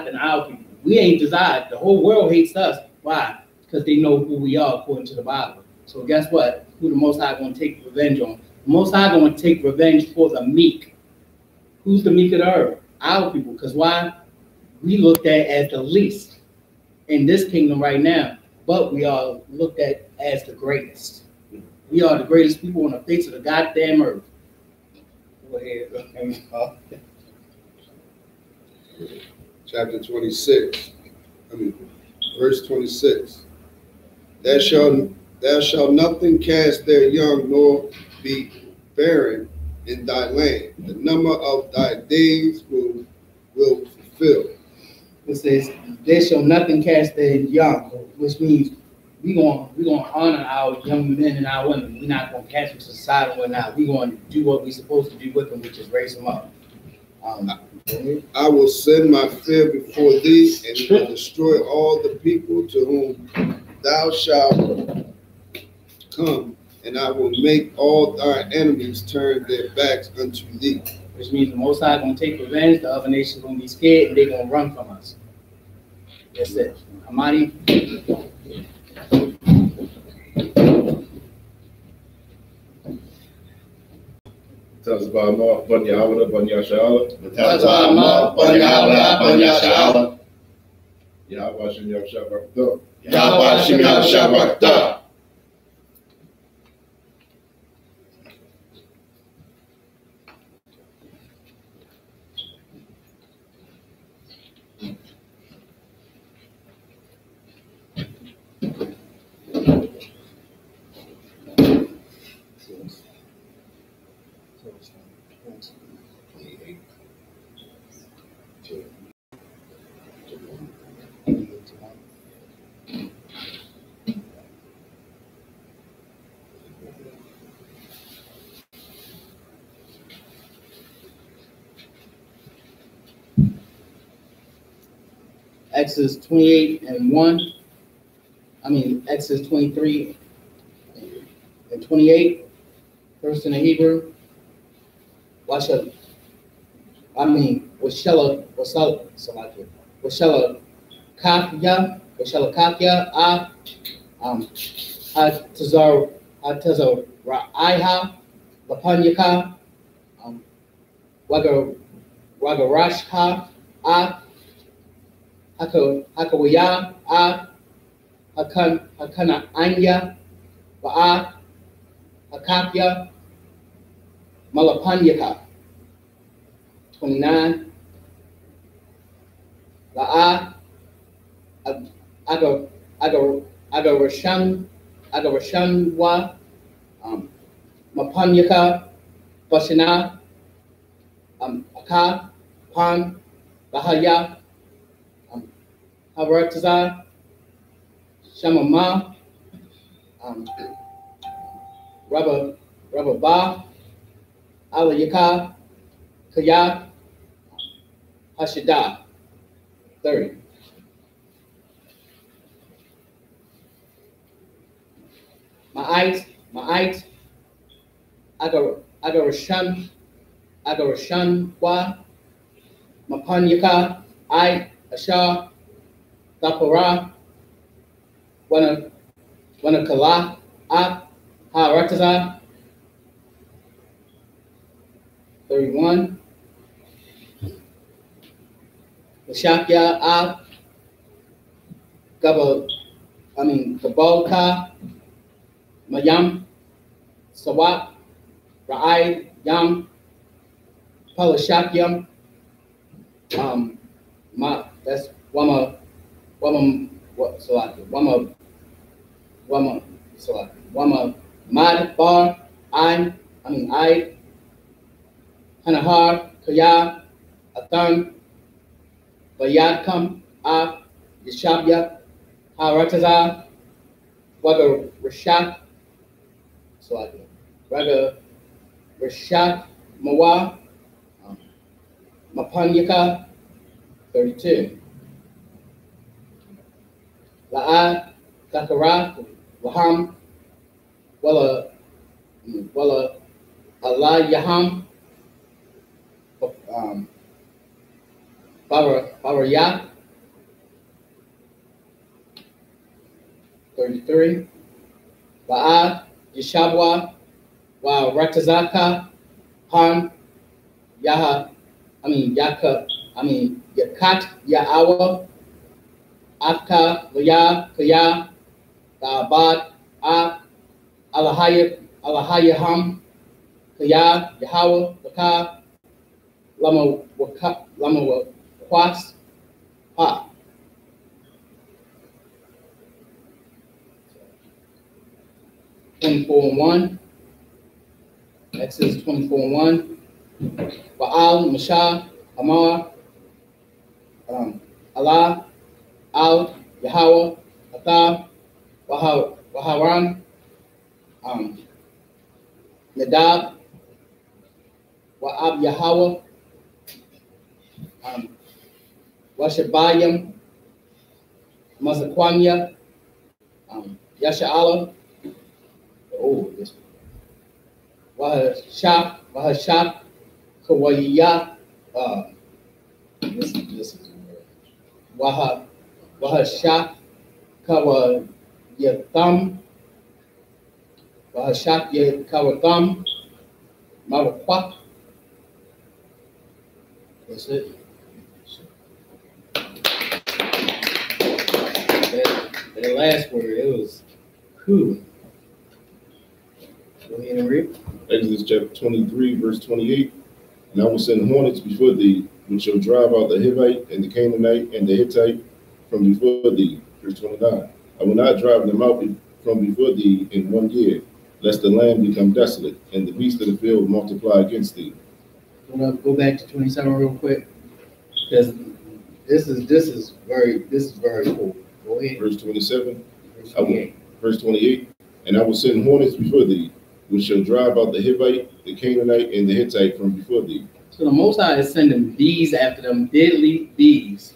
than our people? We ain't desired. The whole world hates us. Why? Because they know who we are according to the Bible. So guess what? Who the Most High going to take revenge on? The Most High going to take revenge for the meek. Who's the meek of the earth? Our people. Because why? We looked at as the least in this kingdom right now, but we are looked at as the greatest. We are the greatest people on the face of the goddamn earth. Go ahead. Chapter 26, verse 26. Thou shalt nothing cast their young, nor be barren in thy land. The number of thy days will fulfill. It says, there shall nothing cast their young, which means we're gonna honor our young men and our women. We're not gonna cast them to the side or whatnot. We're gonna do what we're supposed to do with them, which is raise them up. I will send my fear before thee, and will destroy all the people to whom thou shalt come, and I will make all thy enemies turn their backs unto thee. Which means the Most High gonna take revenge, the other nations gonna be scared, and they're gonna run from us. That's it. Amadi. Tells about Mark, Banyahana, Banyashala. Tells about Mark, Banyahana, Banyashala. Yahweh Shem Yahshua Barakatuh. Yahweh Shem Yahshua Barakatuh. Exodus 28:1. Exodus 23 and 28. First in the Hebrew. Washela Kafya Atazar Raiha Lapanyaka Wagarashha Hakawaya Hakana Anya Ba'a Hakapya Malapanyaka 29 La'a Agarashanwa Mapanyaka Bashana Aka Pan Bahaya Havarataza Shamama Rabba Alayaka Kaya Hashida 30. Ma'ait Agarashan Wa Mapanyaka I Asha Tapara Wanakala A Harataza 31. Shakya A Gabalka, Mayam, Sawat, Ra'ai, Yam, Palashakyam, that's Wama, Mad, Bar, I, Hanahar, Kaya, Athan, Bayadkam, Yeshabya, Harataza, Waga Rashak, Raga Rashak, Mawa, Mapanyaka, 32. La'ad, Kakara, Laham, Walla, Allah Yaham, Barayat, 33. La'ad, Yeshabwa, Wa Ratazaka, Han, Yakat, Ya'awa, Afka, Laya, Kaya, Abad, Alahayaham, Kaya, Yahweh, Baka, Lama Wakwas, Ha. (24:1). Exodus 24:1. Baal, Mashah, Amar, Allah, Al, Yahweh, Athar, Waharan, Nadab, Wa'ab Yahweh, Washabayim, Mazakwanya, Yasha'ala, Wahashak, Kawaya, this is weird. Wahashak, Kawayatham, Wahashak Kawatham, Marakwak. That's it. That last word, it was cool. Go ahead and read. Exodus chapter 23, verse 28. And I will send hornets before thee, which shall drive out the Hivite and the Canaanite and the Hittite from before thee. Verse 29. I will not drive them out from before thee in 1 year, lest the land become desolate, and the beasts of the field multiply against thee. Go back to 27 real quick, because this is very cool. Go ahead. Verse 27. Verse 28. And I will send hornets before thee, which shall drive out the Hivite, the Canaanite, and the Hittite from before thee. So the Most High is sending bees after them, deadly bees,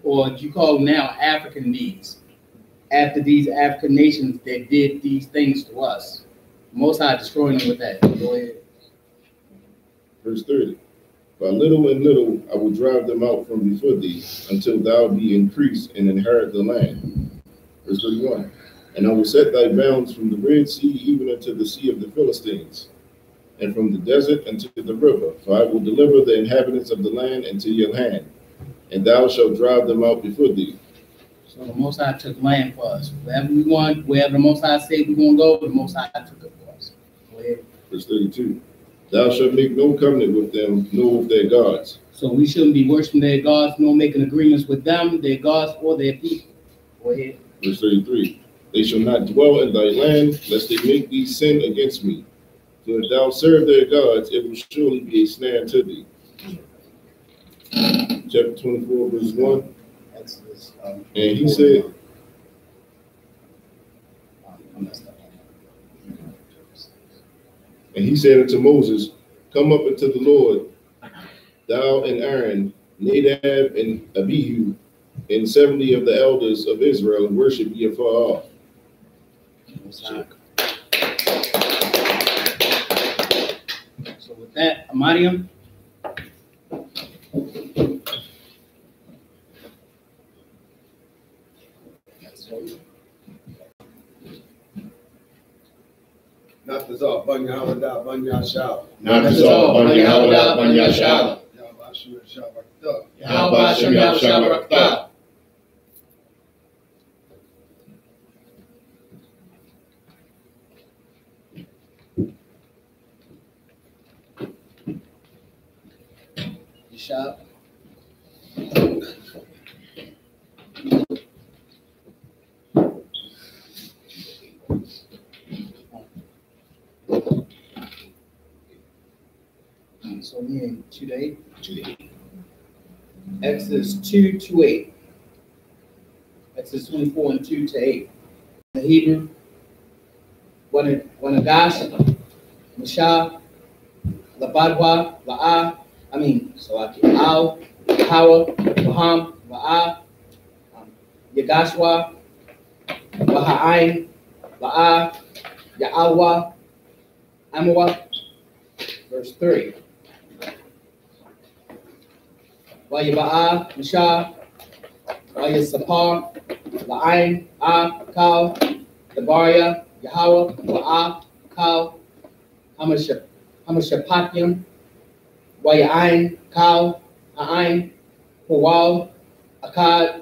or you call them now African bees, after these African nations that did these things to us. Most High destroying them with that. Go ahead. Verse 30. By little and little I will drive them out from before thee, until thou be increased and inherit the land. Verse 31. And I will set thy bounds from the Red Sea even unto the sea of the Philistines, and from the desert unto the river. For I will deliver the inhabitants of the land into your hand, and thou shalt drive them out before thee. So the Most High took land for us. Wherever we want, wherever the Most High said we're going to go, the Most High took it for us. Go ahead. Verse 32. Thou shalt make no covenant with them, nor with their gods. So we shouldn't be worshiping their gods, nor making agreements with them, their gods, or their people. Go ahead. Verse 33. They shall not dwell in thy land, lest they make thee sin against me. For if thou serve their gods, it will surely be a snare to thee. Chapter 24, verse 1. Exodus, and he said, and he said unto Moses, come up unto the Lord, thou and Aaron, Nadab and Abihu, and 70 of the elders of Israel, and worship ye afar off. So with that, Amadium. Not this all, Banya Hawada, Banya Shal. Not this all, Banya Hawada, Banya Shal. Yahweh Shem Yahweh Shem Rakta. shop. So we in 2 to 8. Exodus 2 to 8. Exodus 24 and 2 to 8. The Hebrew. Wanagash, Mashah, Labadwa, La'ah, Al, Hawa, Waham, La'ah, Yagashwa, Waha'ain, La'ah, Ya'alwa, Amawa. Verse 3. Wayaba'ah, Mashah, Wayasapar, La'ain, Kal, Dabaria, Yahweh, La'ah, Kal, Hamashapatyam, Wayain, Kal, Ha'ain, Huwal, Akkad,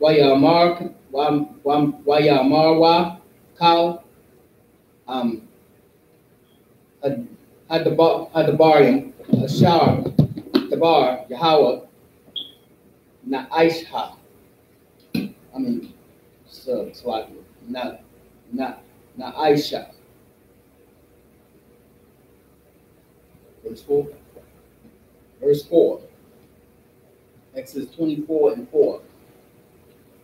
Wayamar, Wayamarwa, Kal, Hadabarium, Ashar, Dabar, Yahweh, Na'isha. Na'isha. Verse 4. Exodus 24 and 4.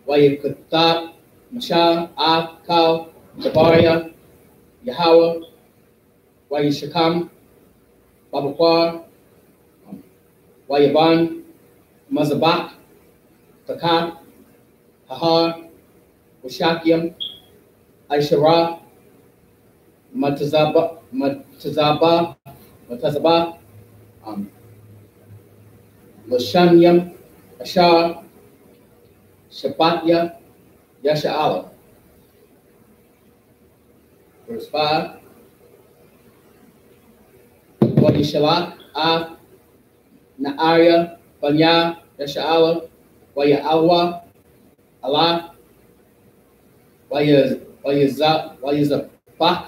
Wayakatab, Mashah, Kal, Dabaria, Yahweh, Wayashakam, Babakwar, Wayaban, Mazabak, Takat, Hahar, Washakiam, Aishara, Matazaba, Lashanyam, Ashar, Shabbatya, Yasha'ala. Verse 5. Wayishalak, Na'arya, Banya, Yasha'ala, Waya'alwa, Allah, Wayazabak,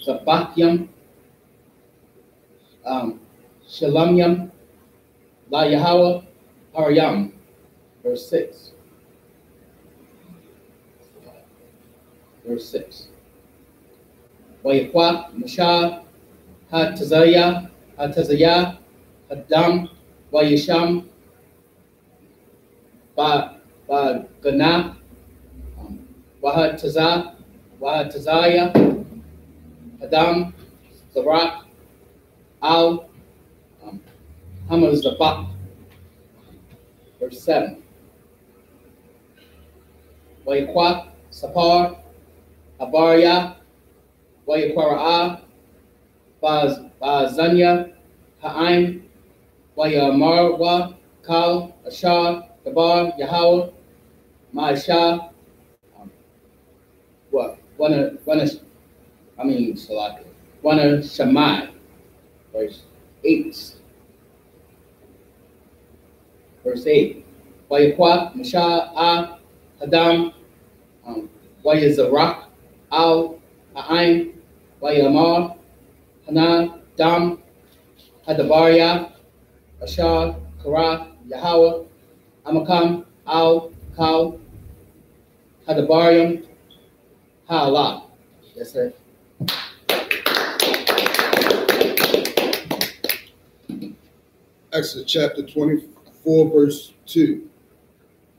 Zabakyam, Shalamyam, La Yahweh, Haryam. Verse 6. Verse 6. Wayakwak, Mashah, Hatazaya, Hadam, Wayasham, Gana, Wahatazaya, Adam, Zarak, Al, Hamazabak. Verse 7. Wayakwak, Sapar, Abaria, Wayakwara, Bazanya, Ha'ain, Wayamarwa, Kal, Ashar, Dabar, Yahweh, Ma'ashah, Wana Shammai. Verse 8. Verse 8. Wayakwak, Mashah, Hadam, Wayazarak, Al, Ha'ain, Wayamar, Hana, Dam, Hadabaria, Ashar, Kara, Yahweh, Amakam, Al, Kal, Hadabarium, Ha'ala. Yes, sir. Exodus chapter 24, verse 2.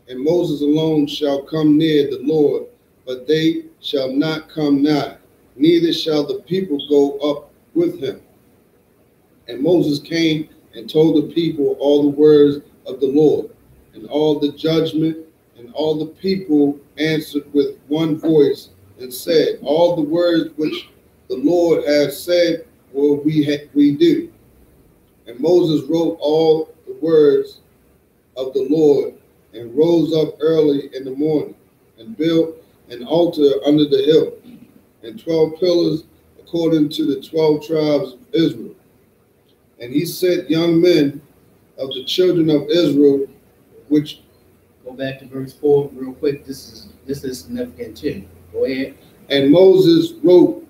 And Moses alone shall come near the Lord, but they shall not come nigh, neither shall the people go up with him. And Moses came and told the people all the words of the Lord, and all the judgment, and all the people answered with one voice, and said, all the words which the Lord has said will we do. And Moses wrote all the words of the Lord, and rose up early in the morning, and built an altar under the hill, and 12 pillars according to the 12 tribes of Israel. And he set young men of the children of Israel, which... Go back to verse 4 real quick. This is significant too. Go ahead. And Moses wrote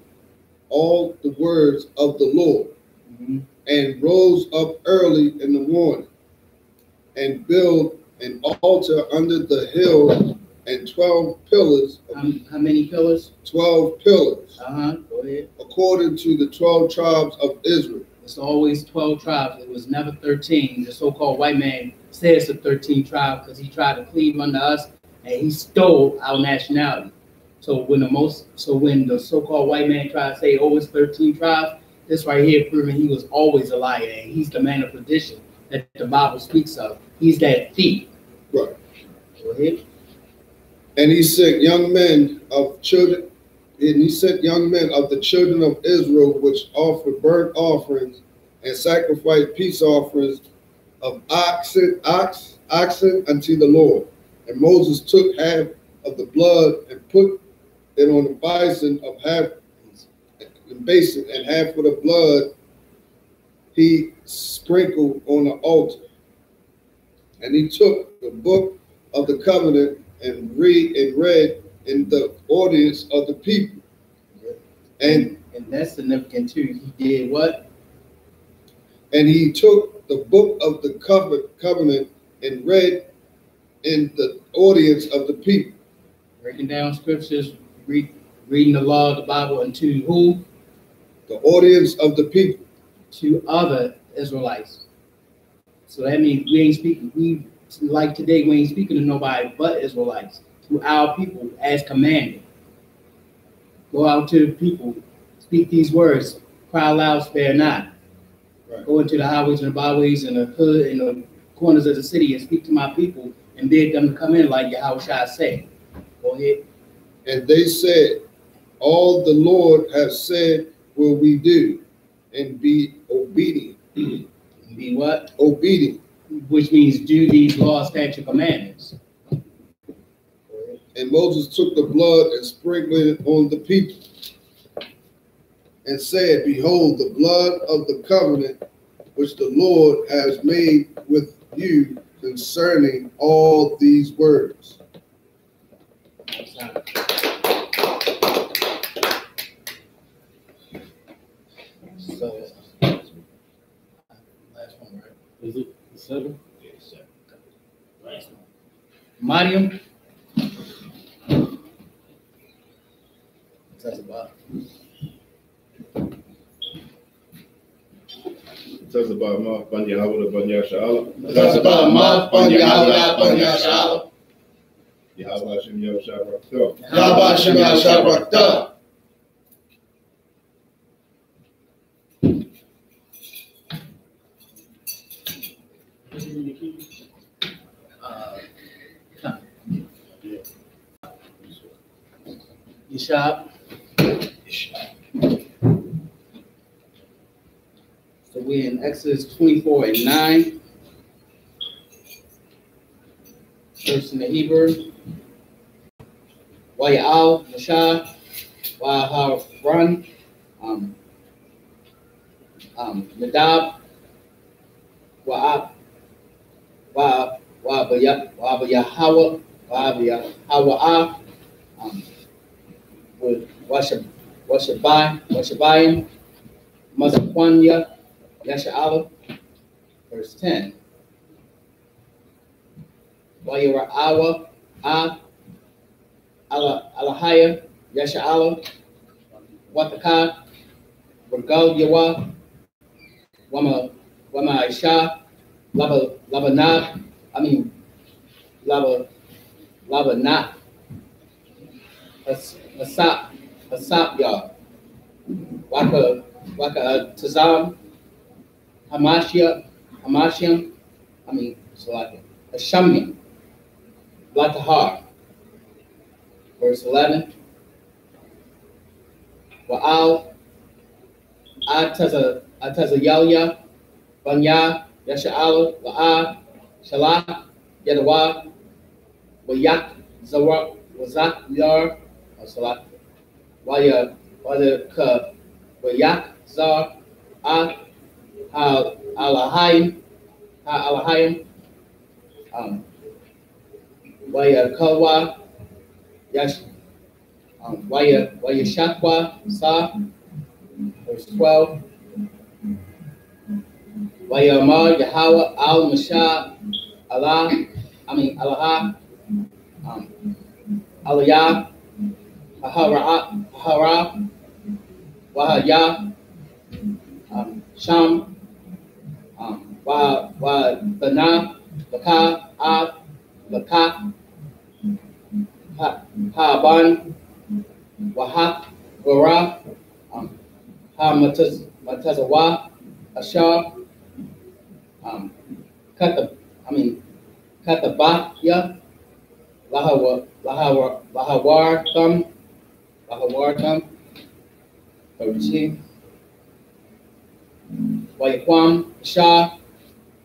all the words of the Lord, and rose up early in the morning, and built an altar under the hill, and 12 pillars. How many pillars? 12 pillars. Go ahead. According to the 12 tribes of Israel. It's always 12 tribes. It was never 13. The so-called white man says the 13 tribes because he tried to cleave unto us and he stole our nationality. So when the so-called white man tried to say, oh, it's 13 tribes, this right here proving he was always a liar, and he's the man of perdition that the Bible speaks of. He's that thief. Right. Go ahead. And he sent young men of children, and he sent young men of the children of Israel, which offered burnt offerings and sacrificed peace offerings of oxen unto the Lord. And Moses took half of the blood and put it on the basin, and half of the blood he sprinkled on the altar. And he took the book of the covenant and read in the audience of the people. And that's significant too. He did what? And he took the book of the covenant and read in the audience of the people. Breaking down scriptures, reading the law of the Bible unto who? The audience of the people. To other Israelites. So that means we ain't speaking, like today, we ain't speaking to nobody but Israelites. To our people as commanded. Go out to the people, speak these words, cry aloud, spare not. Right. Go into the highways and the byways and the hood and the corners of the city and speak to my people and bid them to come in like Yahushua said. Go ahead. And they said, all the Lord has said will we do, and be obedient. Be what? Obedient. Which means do these laws, statutes, commandments. And Moses took the blood and sprinkled it on the people, and said, behold, the blood of the covenant which the Lord has made with you concerning all these words. So, last one, right? Is it 7? Yeah, 7. Right. Mariam. That's about. Says about Mark Ban Yahweh Ban Yashala. That's about Mark Ban Yahweh Ban Yashala. Yahweh Hashem Yahushua Barakah. Yahweh Hashem Yahushua Barakah. I.S.U.P.K. So we're in Exodus 24 and 9. First in the Hebrew. Wa'yal, Mashah, Wa'haran, Nadab, Wa'ab, Wa'abayahawah, Wa'abayahawah, with Washabayim, Mazakwanya, Yasha'ala, verse 10. Wa'yara'awa, Alahaya, Yasha'ala, Wataka, Regal Yawa, Wama Isha, Labanat, Labanat, Asap Yah, Waka Tazam, Hamashiam, Ashamim, Latahar, verse 11. Wa'al, Atazayalya, Banya, Yasha'al, La'a, Shalah, Yadawa, Wayak, Zawak, Wazak, Yar, Salat, Waya, Wayak, Zar, Alahayim, Waya Kalwa, Yash, Waya Shakwa, Sa, verse 12. Wayamar Yahweh al Mashah Allah, Allah, Aliyah, Hara, Wahaya, Sham, Bana, Baka, Baka, Haban, Wahak, Wara, Matazawa, Ashar, Katabaya, Lahawar Thumb, 13. Wayaquam Shah,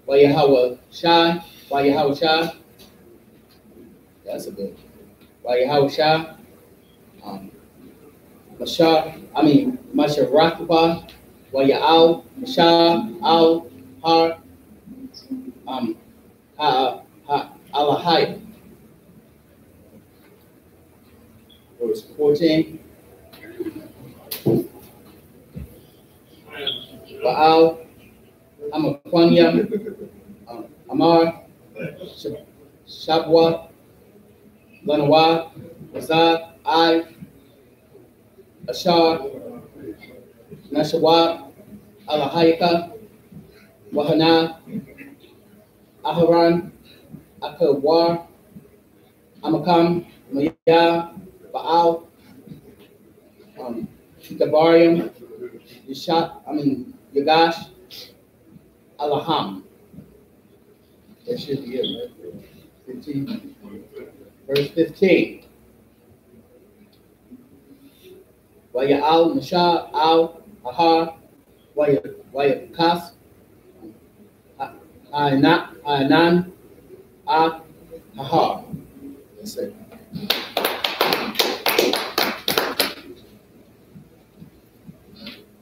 Wayahawa Shah, Wayahawa Shah. That's a good. Wayahawa Shah, Masharakaba, Wayal, Mashah, Al, Har, Alahai. Verse 14. Baal, Amaquanya, Amar, Shabwa, Lanawa, Azad, Ashar, Nashawat, Alahayaka, Wahana, Aharan, Akawar, Amakam, Maya, Baal, Gabarium, Yagash, Alaham. That should be it, right? 15. Verse 15. Waya al Masha al Ahar, Waya Kas, Anan, Ahar. That's it.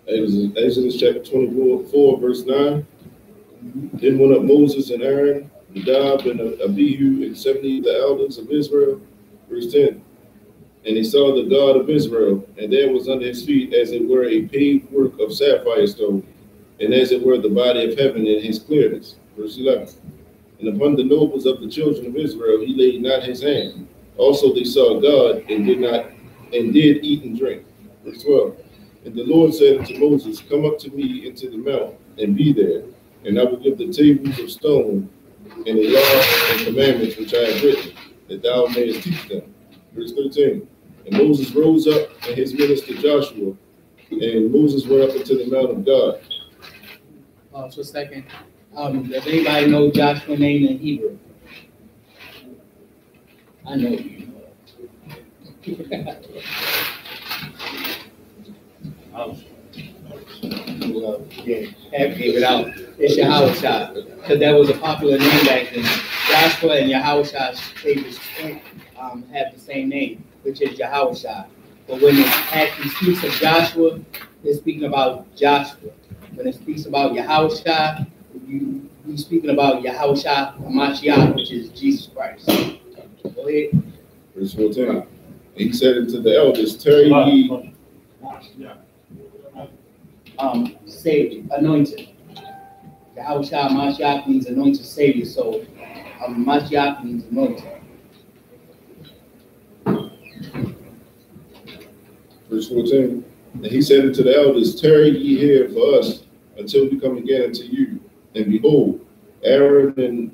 Exodus chapter 24, verse 9. Then went up Moses and Aaron, Nadab and Abihu, and 70 of the elders of Israel. Verse 10. And he saw the God of Israel, and there was under his feet as it were a paved work of sapphire stone, and as it were the body of heaven in his clearness. Verse 11. And upon the nobles of the children of Israel he laid not his hand. Also they saw God and did eat and drink. Verse 12. And the Lord said unto Moses, Come up to me into the mount, and be there, and I will give the tables of stone and the law and commandments which I have written, that thou mayest teach them. Verse 13. And Moses rose up, and his minister Joshua, and Moses went up into the mount of God. For a second, does anybody know Joshua's name in Hebrew? I know you know. Yeah, gave it out. It's Yahushua, because that was a popular name back then. Joshua and Yahushua's favorite have the same name, which is Yahushua. But when it actually speaks of Joshua, it's speaking about Joshua. When it speaks about Yahushua, you're speaking about Yahushua Hamashiach, which is Jesus Christ. Go ahead. Verse 14. And he said unto the elders, Tarry ye. Savior, anointed. Yahushua Mashiach means anointed Savior, so Mashiach means anointed. Verse 14. And he said unto the elders, Tarry ye here for us until we come again unto you. And behold, Aaron and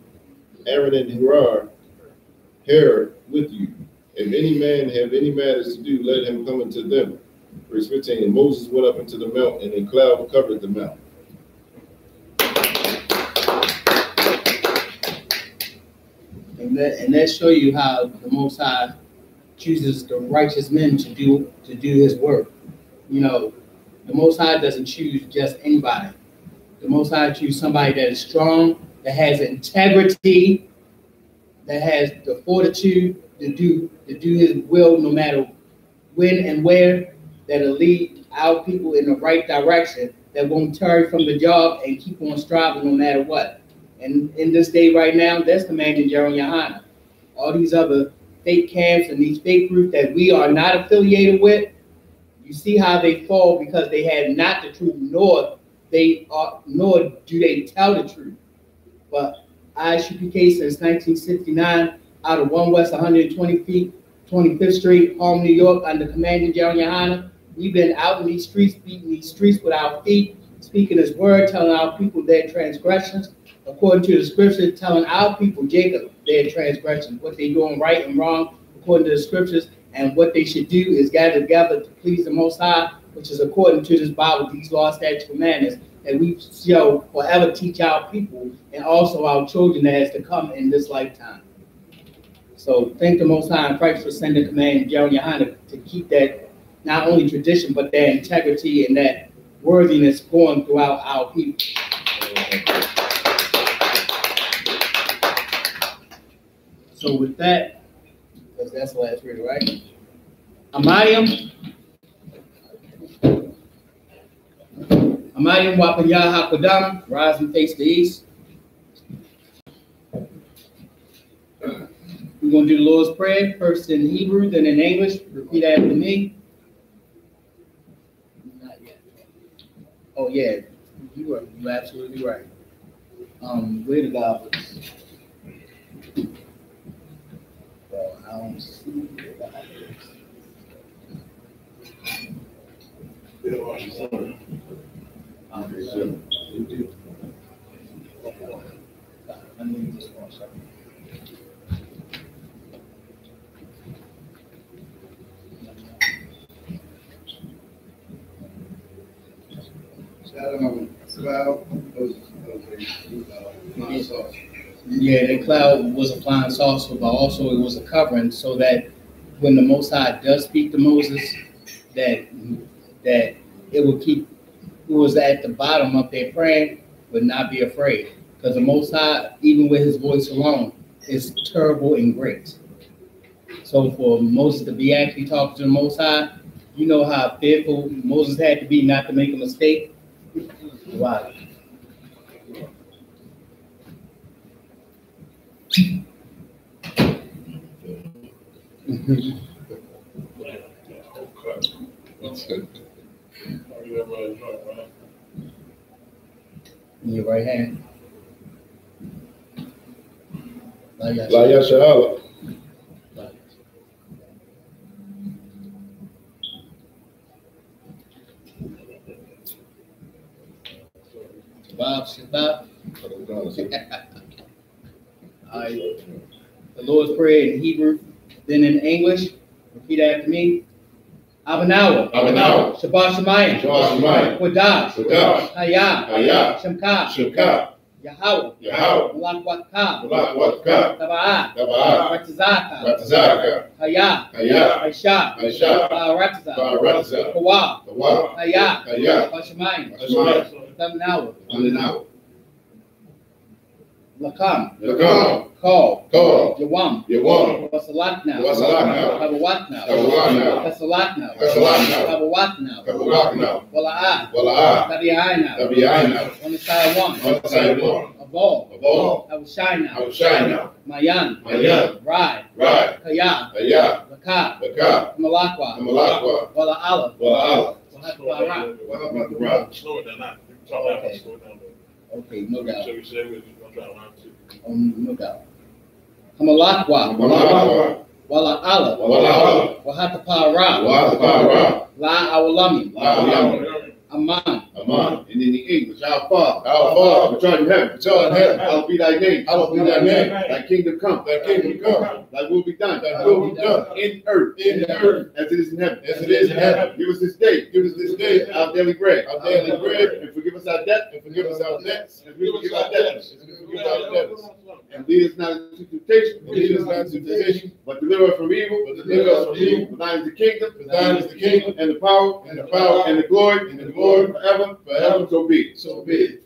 Hur with you. If any man have any matters to do, let him come unto them. Verse 15, and Moses went up into the mount, and a cloud covered the mount. And that show you how the Most High chooses the righteous men to do his work. You know, the Most High doesn't choose just anybody. The Most High chooses somebody that is strong, that has integrity, that has the fortitude to do his will no matter when and where, that'll lead our people in the right direction, that won't tarry from the job and keep on striving no matter what. And in this day right now, that's commanding GEN.YAHANNA. All these other fake camps and these fake groups that we are not affiliated with, you see how they fall because they had not the true north nor do they tell the truth. But I.S.U.P.K since 1969, out of 1 West 120 feet, 25th Street, Harlem, New York, under Commander GEN.YAHANNA, we've been out in these streets, beating these streets with our feet, speaking His word, telling our people their transgressions, according to the scriptures, telling our people, Jacob, their transgressions, what they're doing right and wrong, according to the scriptures, and what they should do is gather together to please the Most High, which is according to this Bible, these laws, statutes, commandments, and we shall forever teach our people and also our children that has to come in this lifetime. So thank the Most High in Christ for sending Commander GEN.YAHANNA to keep that not only tradition, but that integrity and that worthiness going throughout our people. So with that, because that's the last reader, right? Amayim Wapanyah HaKodam, rise and face the east. We're going to do the Lord's Prayer, first in Hebrew, then in English. Repeat after me. Not yet. Oh, yeah. You're absolutely right. Where the goblins? Well, I don't see the goblins. I need this one second. Yeah, the cloud was a flying saucer, but also it was a covering so that when the Most High does speak to Moses, that it will keep who was at the bottom up there praying, but not be afraid. Because the Most High, even with his voice alone, is terrible and great. So for Moses to be actually talking to the Most High, you know how fearful Moses had to be not to make a mistake. Wow. In your right hand. SHALAM. Sabbath. The Lord's Prayer in Hebrew, then in English. Repeat after me. Abanawa. Shabbat Shemayim. Kodash. Hayah. Shemka. Yahweh. Malak Watka. Taba'ah. Ratazaka. Hayah. Aisha. Baratiza. Kawa. Hayah. Shemayim. Abanawa. Lakam. Call. Yawam. Wasalatna. Kabawatna. Kabawatna. Wala'ah. Tabi'ayna. Wanisayawam. Abol. Awashayna. Mayan. Rai. Kaya. Baka. Malakwa. Wala'ala. Wahatbara. Slow it down. Slow it down. Okay, no doubt. So you say we're going to try around two. No doubt. Hamalakwa. Wala'ala. Wahatapara. La Awalami. Aman. And in the English, our Father, which art in heaven, hallowed be thy name. Thy kingdom come. Thy will be done. In earth. As it is in heaven. Give us this day our daily bread. And forgive us our debts. And we forgive our debtors. And lead us not into temptation. But deliver us from evil. For thine is the kingdom. And the power. And the glory. Forever. So be it.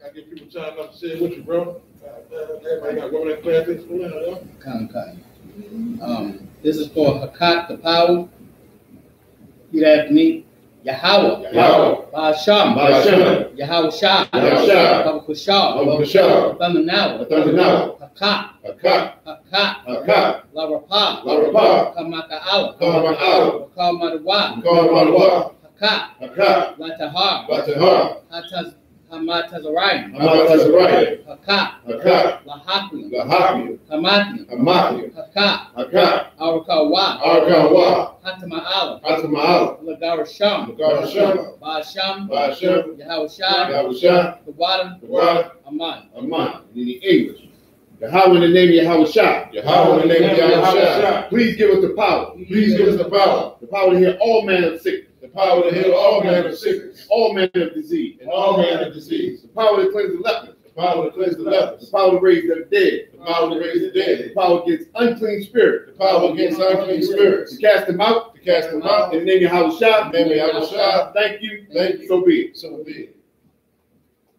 I give people time not to say it with you, bro. Everybody got women in class. This is for Hakat, the power. Repeat after me. Yahweh. Ba'asham. Yahweh Shah. Babakushah. Thumanawa. Hakat. La Rapah. Kamaka'ala. Kamadawah. Haka, Haka, Latahar, Latahar, Hamatazarayim, Hamatazarayim, Haka, Haka, Lahakim, Lahakim, Hamathim, Hamathim, Haka, Haka, Arakawa, Arkawa, Hatama'ala, Hatama'ala, Lagarasham, Lagarasham, Ba'asham, Ba'asham, Yahushua, Yahusha, Kabbalah, Kabbalah, Aman. Aman. In the English. Yahweh in the name of Yahushua. Yahweh in the name of Yahushua. Please give us the power. Please give us the power. The power to heal all manner of sickness. The power to heal all manner of sickness. All manner of disease. And all manner of disease. The power to cleanse the lepers. The power to cleanse the lepers. The power to raise the dead. The power to raise the dead. The power against unclean spirits. The power against unclean spirits. To cast them out. To cast them out. In the name of Yahushua. In the name of Yahushua. Thank you. Thank you. So be it. So be it.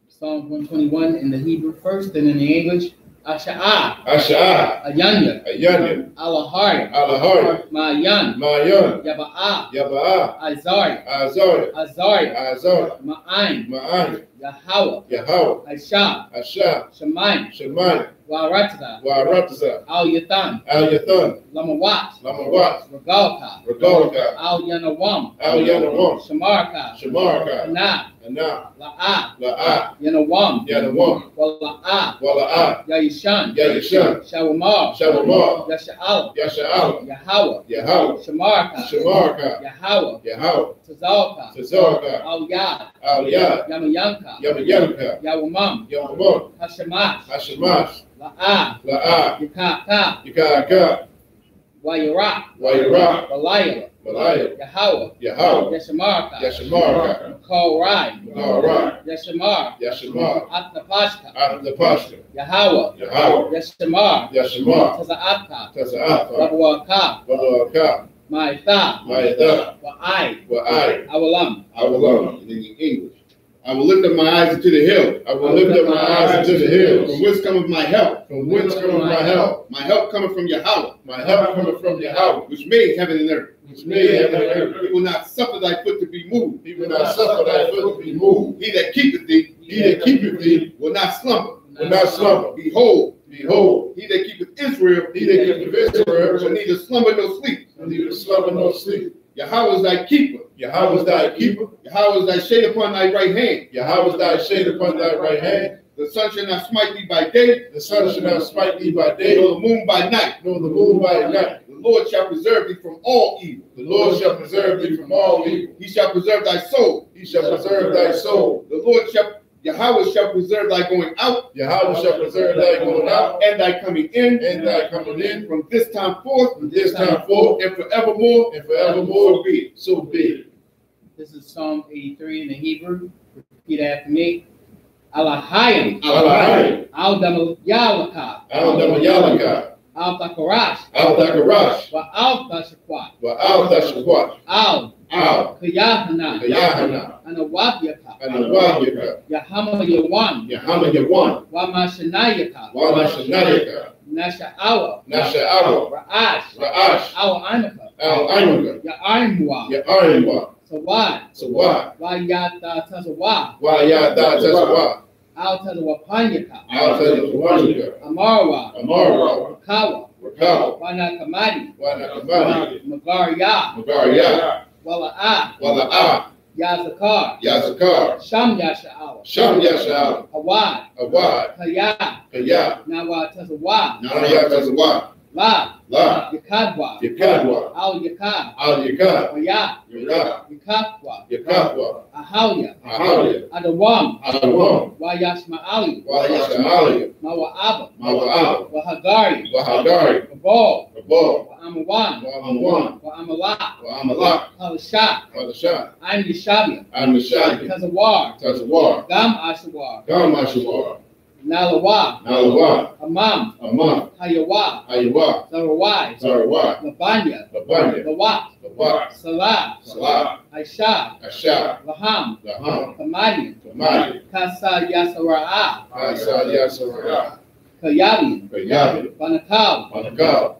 Psalm 121 in the Hebrew first, and in the English. Asha'ah, Asha'ah, Ayanya, Ayanya, Alahari, Alahari, Ma'yan, Ma'yan, Yaba'ah, Yaba'ah, Azari, Azari, Azari, Azari, Ma'ain, Ma'an, Yahweh, Yahweh, Aishah, Ashah, Shemaim, Shemaim, Wa'aratza, Wa'aratza, Al-Yathan, Al-Yathan, Lamawat, Lamawat, Regalka, Regalka, Al-Yanawam, Al-Yanawam, Shamarka, Shamarka, Anah, Anah, La'ah, La'ah, Yanawam, Yanawam, Wala'ah, Wala'ah, Yayishan, Yayishan, Shawamar, Shawamar, Yasha'al, Yasha'al, Yahweh, Yahweh, Shamarka, Shamarka, Yahweh, Yahweh, Tazalka, Tazarka, Al-Yad, Al-Yad, Yamayanka, Yamayanka, Yawamam, Yawamam, Hashemash, Hashemash, La'ah, La'ah, Yakaka, Yakaka, Wayarak, Wayirah, Walayah, Malaya, Yahweh, Yahweh, Yashamarka, Yashamarka, Makal Rai, Maharai, Yashamar, Yashamar, Atnapashka, Atnapashka, Yahweh, Yahweh, Yashamar, Yashamar, Taza'atka, Taza'afa, Wabuaka, Waluaka, Ma'itha, Ma'itha, Wa'ai, Wa'ai, Awalam. Awalam, in the English. I will lift up my eyes into the hill. I will lift up my eyes into the hills. From whence cometh my help? From whence cometh my help? My help cometh from Yahweh. My help cometh from Yahweh, which made heaven and earth. Which made heaven and earth. He will not suffer thy foot to be moved. He will not suffer thy foot to be moved. He that keepeth thee, will not slumber. Will not slumber. Behold, he that keepeth Israel, shall neither slumber nor sleep. Neither slumber nor sleep. Yahweh is thy keeper. Yahweh is thy keeper. Yahweh is thy shade upon thy right hand. Yahweh is thy shade upon thy right hand. The sun shall not smite thee by day. The sun shall not smite thee by day. Nor the moon by night. Nor the moon by night. The Lord shall preserve thee from all evil. The Lord shall preserve thee from all evil. He shall preserve thy soul. He shall preserve thy soul. The Lord shall Yahweh shall preserve thy going out. Yahweh shall preserve thy going out, and thy coming in, from this time forth, and forevermore, So be it. So be it. This is Psalm 83 in the Hebrew. Repeat after me. Alahayim, Alahayim, Al-Damayalaka, Al-Damayalaka, Al-Takarash, Al-Takarash, Wa-Al-Tashakwat, Al-Tashakwat, Al-Kayahana, Kayahana, Anawabyaka, Anawabyaka, Yahama Yawan, Yahama Yawan, Wamashanayaka, Wamashanayaka, Nasha'awa, Nasha'awa, Ra'ash, Ra'ash, Al-Anaka, Al-Aimaka, Ya'aimwa, Ya'aimwa, Sawad, Sawad, Wa'yata Tazawa, Wa'yata Tazawa, Al-Tazawapanyaka, Al-Tazawapanyaka, Amarwa, Amarwa, Rakawa, Rakawa, Wanakamadi, Wanakamadi, Magarya, Magarya, Wala'ah, Wala'ah, Yazakar, Yazakar, Sham Yasha'awa, Sham Yasha'al, Awad, Awad, Kaya, Kaya, Nawa Tazawa, Naya Tazawa, La, La, Yakadwa, Yakadwa, Al-Yakad, Al-Yakad, Waya, Yara, Yakakwa, Yakatwa, Ahawya, Ahawya, Adawam, Adawam, Wayashma'ali, Wayashma'ali, Mawa'aba, Mawa'ab, Wahagari, Wahagari, Wabal, Abal, Wa'amawan, Wa'amawan, Wa'amalak, Wa'amalak, Halashak, Hadashah, I'm Yeshabia, Al-Mashadi, Tazawar, Tazawar, Gam Ashawar, Gamashawar, Nalawa, Nalawa, Amam, Amam, Hayawa, Ayawa, Zarawai, Sarawat, Labanya, Labanya, Lawat, Lawat, Salah, Salah, Aisha, Ashah, Laham, Laham, Kamadi, Kamadi, Kasa Yasara'a, Asa Yasarah, Kayabi, Kayabi, Banakal, Manakal,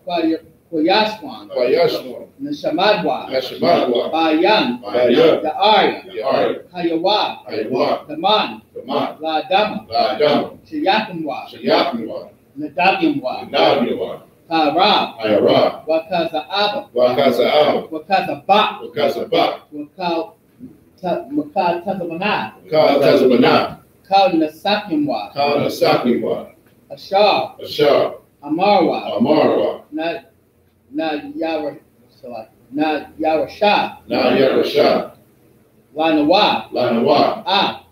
Koyashwan, Bayashwan, Nishamadwa, Nashamadwa, Bayan, Bayan, Da'arya, Yari, Hayawa, Ayawa, Kaman, Kaman, Ladama, Ladam, Shayakamwa, Shayakniwa, Nadabimwa, Nadabiwa, Karab, Ayara, Wakaza Abba, Wakasa Al, Wakaza Bak, Wakasa Bak, Makad Tazabana, Kal Tazabana, Kal Nasakimwa, Kal Nasakimwa, Ashar, Ashar, Amarwa, Amarwa, Na Yarashah, Na Yarashah, Lanawa, Lanawa,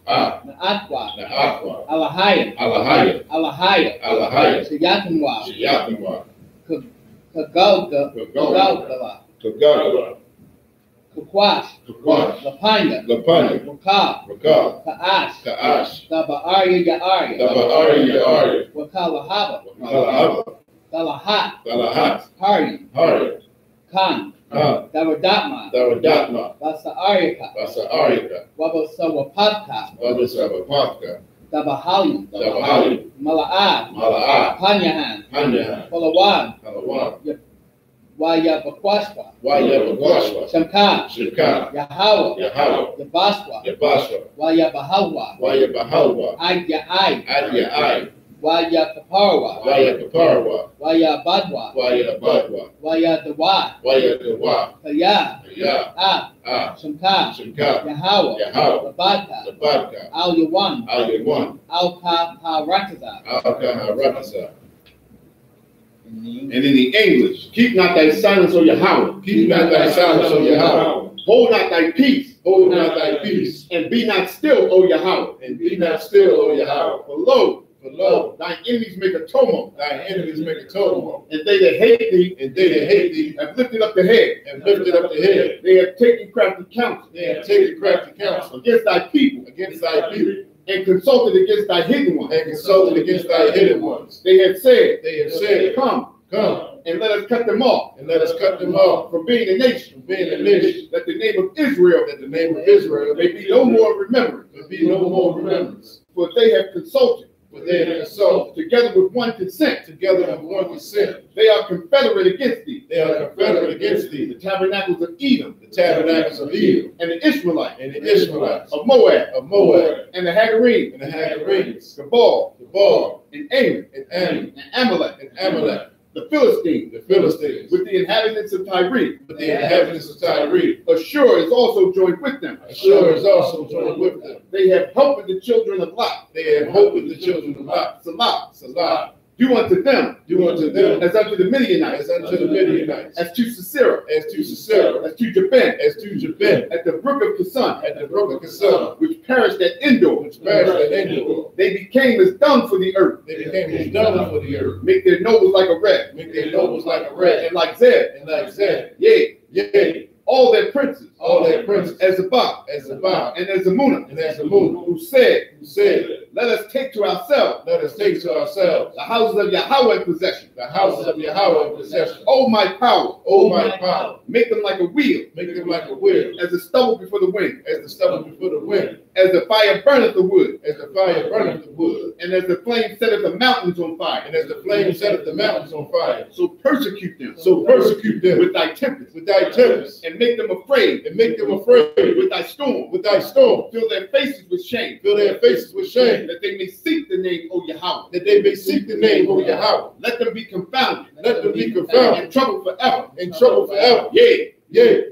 Naatwa, Naakwa, Alahaya, Alahaya, Shayatimwa, Shayatimwa, Kagalgala, Kagala, Kukwash, Kukwash, Lapanya, Lapanya, Wakal, Rakal, Kaash, Kaash, Dabaarya Yaarya, Dabaari Yaari, Wakalahaba, Kalahaba, Galahat, Galahat, Hari, Hari, Khan, Khan, Davadatma, Davadatma, Basaarika, Basa Arika, Wabasawapapka, Babasabapaka, Dabahali, Dabahali, Mala'ah, Mala'ah, Panyahan, Hanyahan, Palawan, Palawan, Wayabakwashwa, Wayabagwashwa, Shamka, Shirka, Yahweh, Yahweh, Yabaswa, Yabashwa, Wayabahalwa, Wayabahalwa, Adyai, Adya, Wayapaparwa, Wayapaparwa, Wayabadwa, Wayabadwa, Wayadawa, Wayadawa, Kaya, Ya, Shamka, Shirka, Yahweh, Yahweh, Labadka, Labadka, Al Yawan, Al-Yawan, Al-Kaharataza. Al-Kaharatasa. And in the English, keep not thy silence, O Yahweh. Keep not thy silence, O Yahweh. Hold not thy peace. Hold not thy peace. And be not still, O Yahweh. And be not still, O Yahweh. For lo, thine enemies make a tumult. Thine enemies make a tumult. And they that hate thee, have lifted up the head. They have taken crafty counsel. Against thy people. And consulted against thy hidden ones. They have said, Come, and let us cut them off. From being a nation. That the name of Israel may be no more remembered. For they have consulted. Together with one consent. They are confederate against thee. The tabernacles of Edom. And the Israelites. Of Moab. And the Hagarenes. Gabal. And Ammon. And Amalek. The Philistines. With the inhabitants of Tyre. Ashur is also joined with them. They have helped the children of Lot. Salah. Do unto them as unto the Midianites, as to Sisera, as to Japan, at the brook of Kison, which perished at Endor. They became as dung for the earth. Make their nobles like a rat, and like Zeb, yea, all their princes, as Isupk, and as Amunah, who said, let us take to ourselves the houses of Yahweh in possession. Oh my power, make them like a wheel, as the stubble before the wind, as the fire burneth the wood, and as the flame setteth the mountains on fire. So persecute them with thy tempest, and make them afraid with thy storm. Fill their faces with shame, that they may seek the name, O Yahweh. Let them be confounded, in trouble forever. Yea,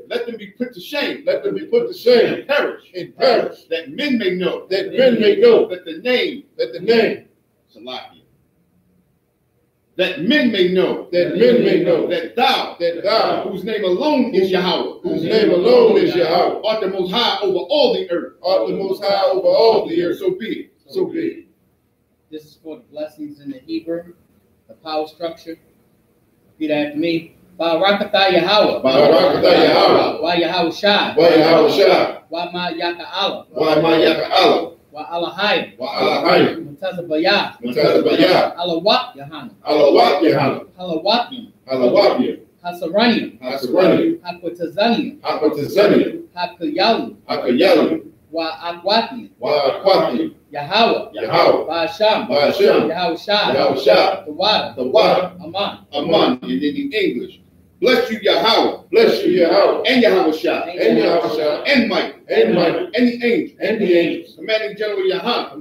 let them be put to shame, and perish, that men may know, that the name, Salakia, that men may know, that thou, whose name alone is Yahweh, art the most high over all the earth. So be it. This is for the blessings in the Hebrew, the power structure. Repeat after me. Barakatah Yahweh. Wa Yahweh Shai. Wa Ma Yaka Allah. Wa Alahayim. Mutazabayah. Alawat Yahanna. Halawatnim. Hasaranium. Hakwatazanium. Hakayalu. Wa Akwatnim. Yahweh. Ba'asham. Yahweh Shai. The water. Aman. And in the English, bless you, Yahweh. And Yahweh Shai. And Michael. And the angels. Commanding General Yahanna.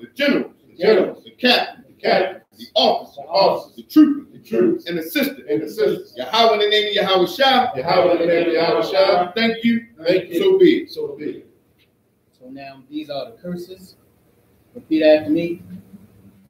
The generals. The captain. the officers, the troopers, and the sisters. Yahweh in the name of Yahweh Shah. Yahweh in the name of Yahweh Shah. Thank you. Thank you. So be it. So be it. So now these are the curses. Repeat after me.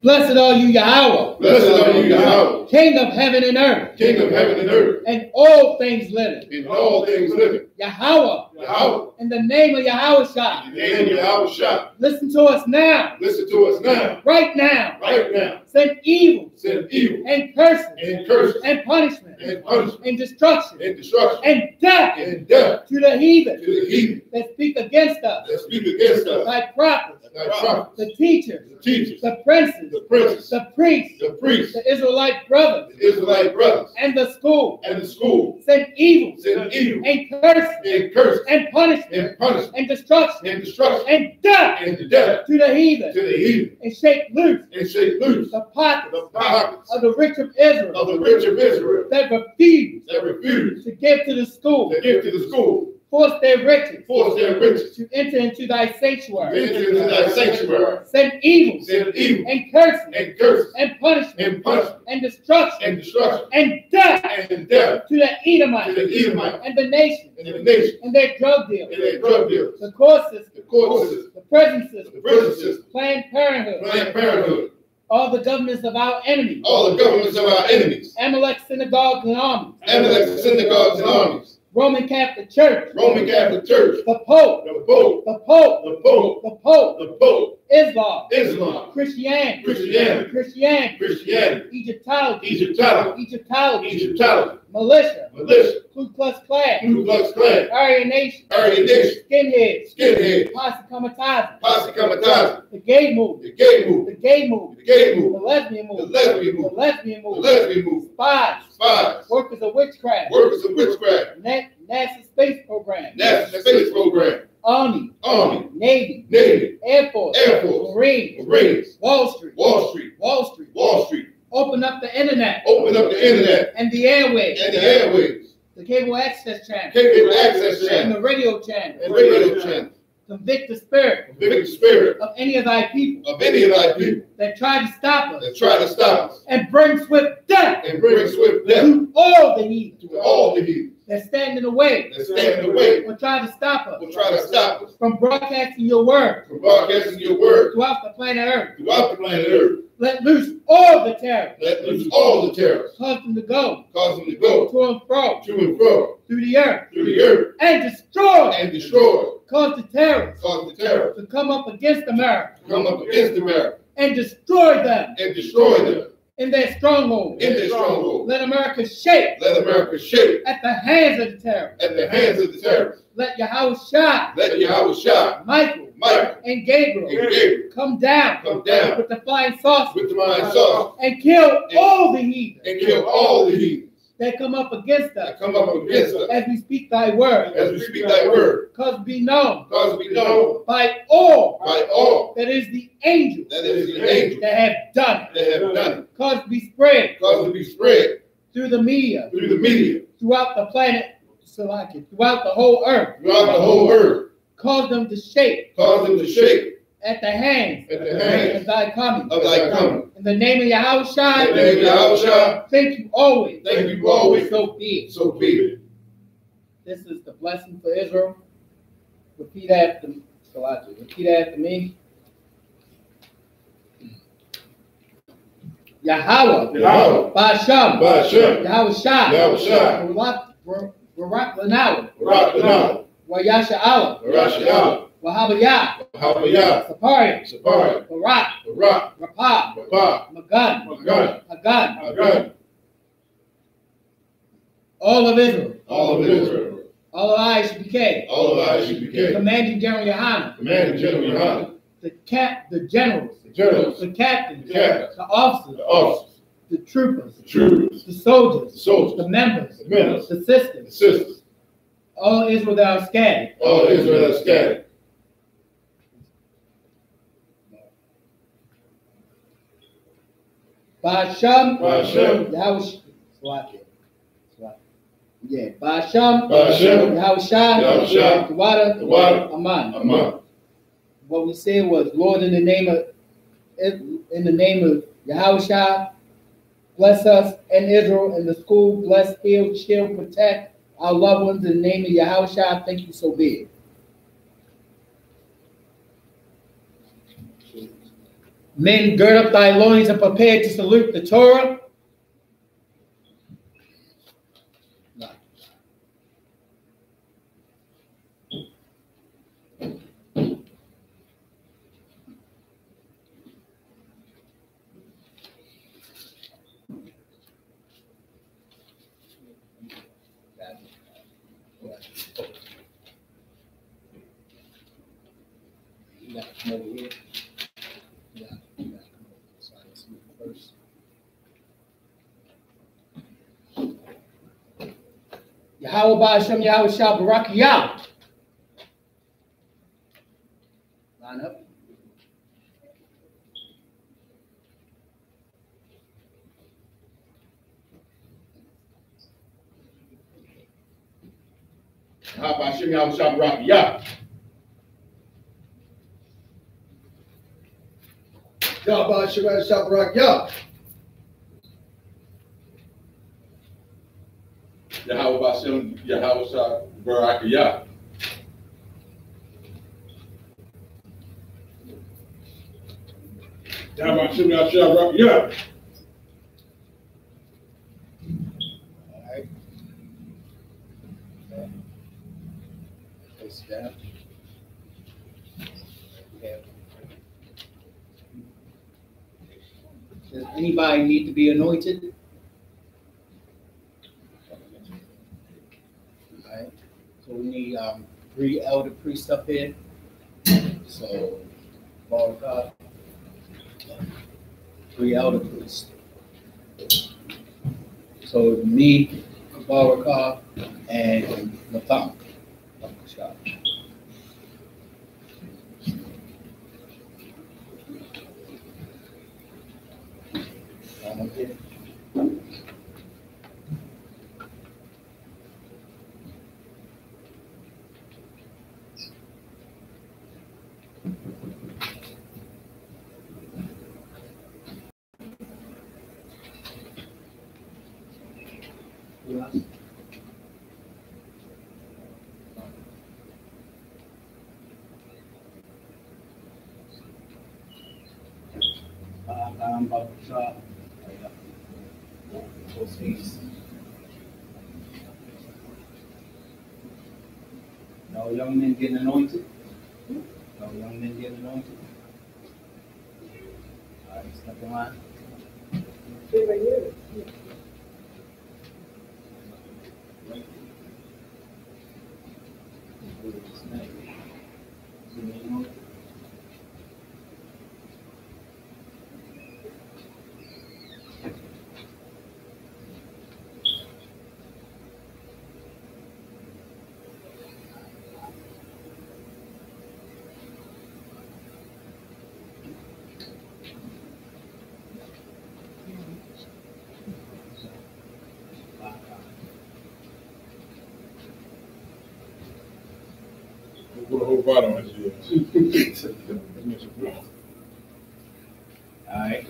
Blessed are you, Yahweh. Blessed are you, Yahweh. King of heaven and earth. King of heaven and earth. And all things living. In all things living. Yahweh. Yahweh. In the name of Yahweh Shah. In the name of Yahweh Shah. Listen to us now. Listen to us now. Right now. Right now. Send evil. Send evil. And curses. And curses. And punishment. And punishment. And destruction. And destruction. And death. And death. To the heathen. To the heathen. That speak against us. That speak against us. Thy prophets. Thy prophets. The teachers. The teachers. The princes. The princes. The priests. The priests. The Israelite brothers. The Israelite brothers. And the school. And the school. Send evil. Send evil. And curses. And curses. And punishment. And punishment. And destruction. And destruction. And death. And death. To the heathen. To the heathen. And shake loose. And shake loose. The pockets. The pockets. Of the rich of Israel. Of the rich of Israel. That refuse. That refuse. To give to the school. To give to the school. Force their riches. Force their riches. To enter into thy sanctuary. Enter into thy sanctuary. Send evil. Send evil. And curses. And curses. And punishment. And punishment. And destruction. And destruction. And death. And death. To the Edomites. To the Edomites. And the nations. And the nation. And their drug dealers. And their drug dealers. The court system. The court system. The prison system. The prison system. Planned Parenthood. Planned Parenthood. All the governments of our enemies. All the governments of our enemies. Amalek synagogues and armies. Amalek synagogues and armies. Roman Catholic Church. Roman Catholic Church. The Pope. The Pope. The Pope. The Pope. The Pope. The Pope. Islam. Islam. Christianity. Christianity. Christianity. Christianity. Egyptology. Egyptology. Egyptology. Egyptology. Militia. Militia. Ku Klux Klan. Ku Klux Klan. Aryan Nation. Aryan Nation. Skinheads. Skinheads. Posse Comitatus. Posse Comitatus. The gay movement. The gay movement. The gay movement. The gay The movement. lesbian The movement. lesbian The movement. lesbian The movement. lesbian movement. Spies. Spies. Workers of witchcraft. Workers of witchcraft. NASA space program. NASA space program. Army. Army. Navy. Navy. Air Force. Air Force. Marines. Marines. Wall Street. Wall Street. Wall Street. Wall Street. Open up the internet. Open up the internet And the airwaves. and the airwaves. The cable access channel. Cable access And channel the radio channel. and radio channel. Convict the spirit Convict the spirit of any of thy people of any of thy people that try to stop us that try to stop us and bring swift death and bring swift death to all the heathen to all the heathen that stand in the way that stand in the way or try to stop us will try to stop us from broadcasting your word from broadcasting your word throughout the planet Earth. throughout the planet Earth. Let loose all the terror. Let loose all the terrors. Cause them to go Cause them to go to and fro to and fro through the earth through the earth and destroy. and destroy. Cause the terrorists Cause the terror to come up against America to come up against America and destroy them and destroy them in their stronghold. in their stronghold. Let America shake Let America shake at the hands of the terrorists. at the hands of the terrorists. Let Yahweh Shah, Let Yahweh Shah, Michael, Michael, and Gabriel and Gabriel come down come down with the flying saucers with the flying saucer and kill all the heathen and kill all the heathens that come up against us that come up against us as we speak thy word. as we speak thy word. Cause be known Cause we know by all by all that is the angels that is the angels that have done it. that have done it. Cause be spread Cause to be spread through the media, through the media, throughout the planet, throughout the whole earth. throughout the whole earth. Cause them to shake Cause them to shake at the hands at the hands of thy coming. of thy coming. In the name of Yahweh Shai, In the name of Yahweh Shah, thank you always. thank you always. So be it. So be it. This is the blessing for Israel. Repeat after me. Repeat after me. Yahweh. Yahweh. Ba'asham. Ba'asham. Yahweh Shai. Yahweh Shai. Barak Lanawa. Barak Lanawa. Wayasha Allah. Rashi Allah. Wahabayah. Habayah. Sapariah. Sapari. Barak. Barak. Rapah. Baba. Magan. Magan. Hagan. Hagan. All of Israel. All of Israel. All of I.S.U.P.K. All of I.S.U.P.K. Commanding General Yohanna. Commanding General Yohanna. The generals. The generals. The captains. The captains. The officers. The officers. The troopers. The troopers. The soldiers. The soldiers. The members. The members. The sisters. The sisters. All Israel that are scattered. All Israel that are scattered. Ba'asham. Ba'asham. Yahweh. Yeah. Ba'asham. Ba'asham. Yahweh Shai. Yahweh Shai. Tawada. Tawada. Aman. Aman. What we said was, Lord, in the name of Yahushua, bless us and Israel and the school. Bless, heal, shield, protect our loved ones in the name of Yahushua. Thank you, so be it. Men, gird up thy loins and prepare to salute the Torah. You got to come over here. You got to come over. So I can see it first. Yahweh Ba'ashem Yahweh Shah Barak Yah. Line up. How about Shem Yahweh Shah Barak Yah? Yahweh Shem Shah Barak Yah. Yahweh Bashem Yahweh Shah Barak Yah. Yahweh Bashem Yahweh Shah Barak Yah. All right. Face down. Okay. Does anybody need to be anointed? All right. So we need 3 elder priests up here. So, Barak, 3 elder priests. So me, Barak, and Nathan. Okay. No young men getting anointed. No young men getting anointed. All right, step in line. Right here. Put a whole bottle on his head. All right.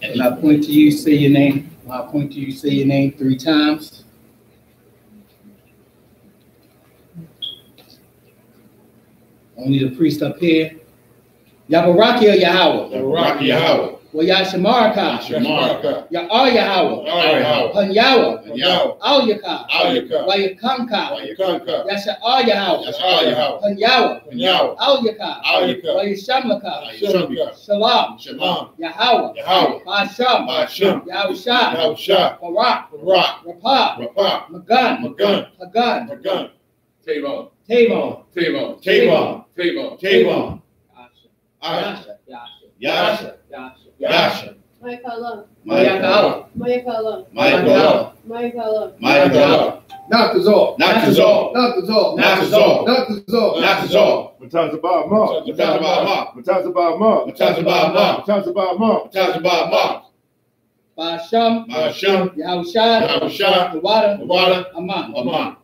When I point to you, say your name. When I point to you, say your name 3 times. Only the priest up here. Yabaraki or Yahweh? Yabaraki Yahweh. Well, Yashamaraka. Shamaraka. Ya'ar Yahweh. Yahweh. Han Yahweh. Yahweh. Al Yaka. Al-Yaka. Wayakanka. Yakanka. Yasha'ar Yahweh. Yahweh. Han Yahweh. Yahweh. Al Yaka. Al-Yaka. Wayashamlaka. Yahweh. Shalom. Shalom. Yahweh. Yahweh. Ba'ashem. Ba'ashem. Yahushua. Yahushua. Barak. Barak. Rapah. Rapah. Magan. Magan. Hagan. Magan. Tavon. Tavon. Tavon. Tavon. Tavon. Tavon. Yasha. Yasha. Yasha. Yasha. Mayakala. Mayakala. Mayakala. Mayakala. Mayakala. Mayakala. Nakazal. Nakazal. Nakazal. Nakazal. Nakazal. Nakazal. Matazabah Mark. Matazabah Mark. Matazabah Mark. Matazabah Mark. Matazabah Mark. Matazabah Mark. Ba'ashem. Ba'ashem. Yahushua. Yahushua. The water. Aman. Aman.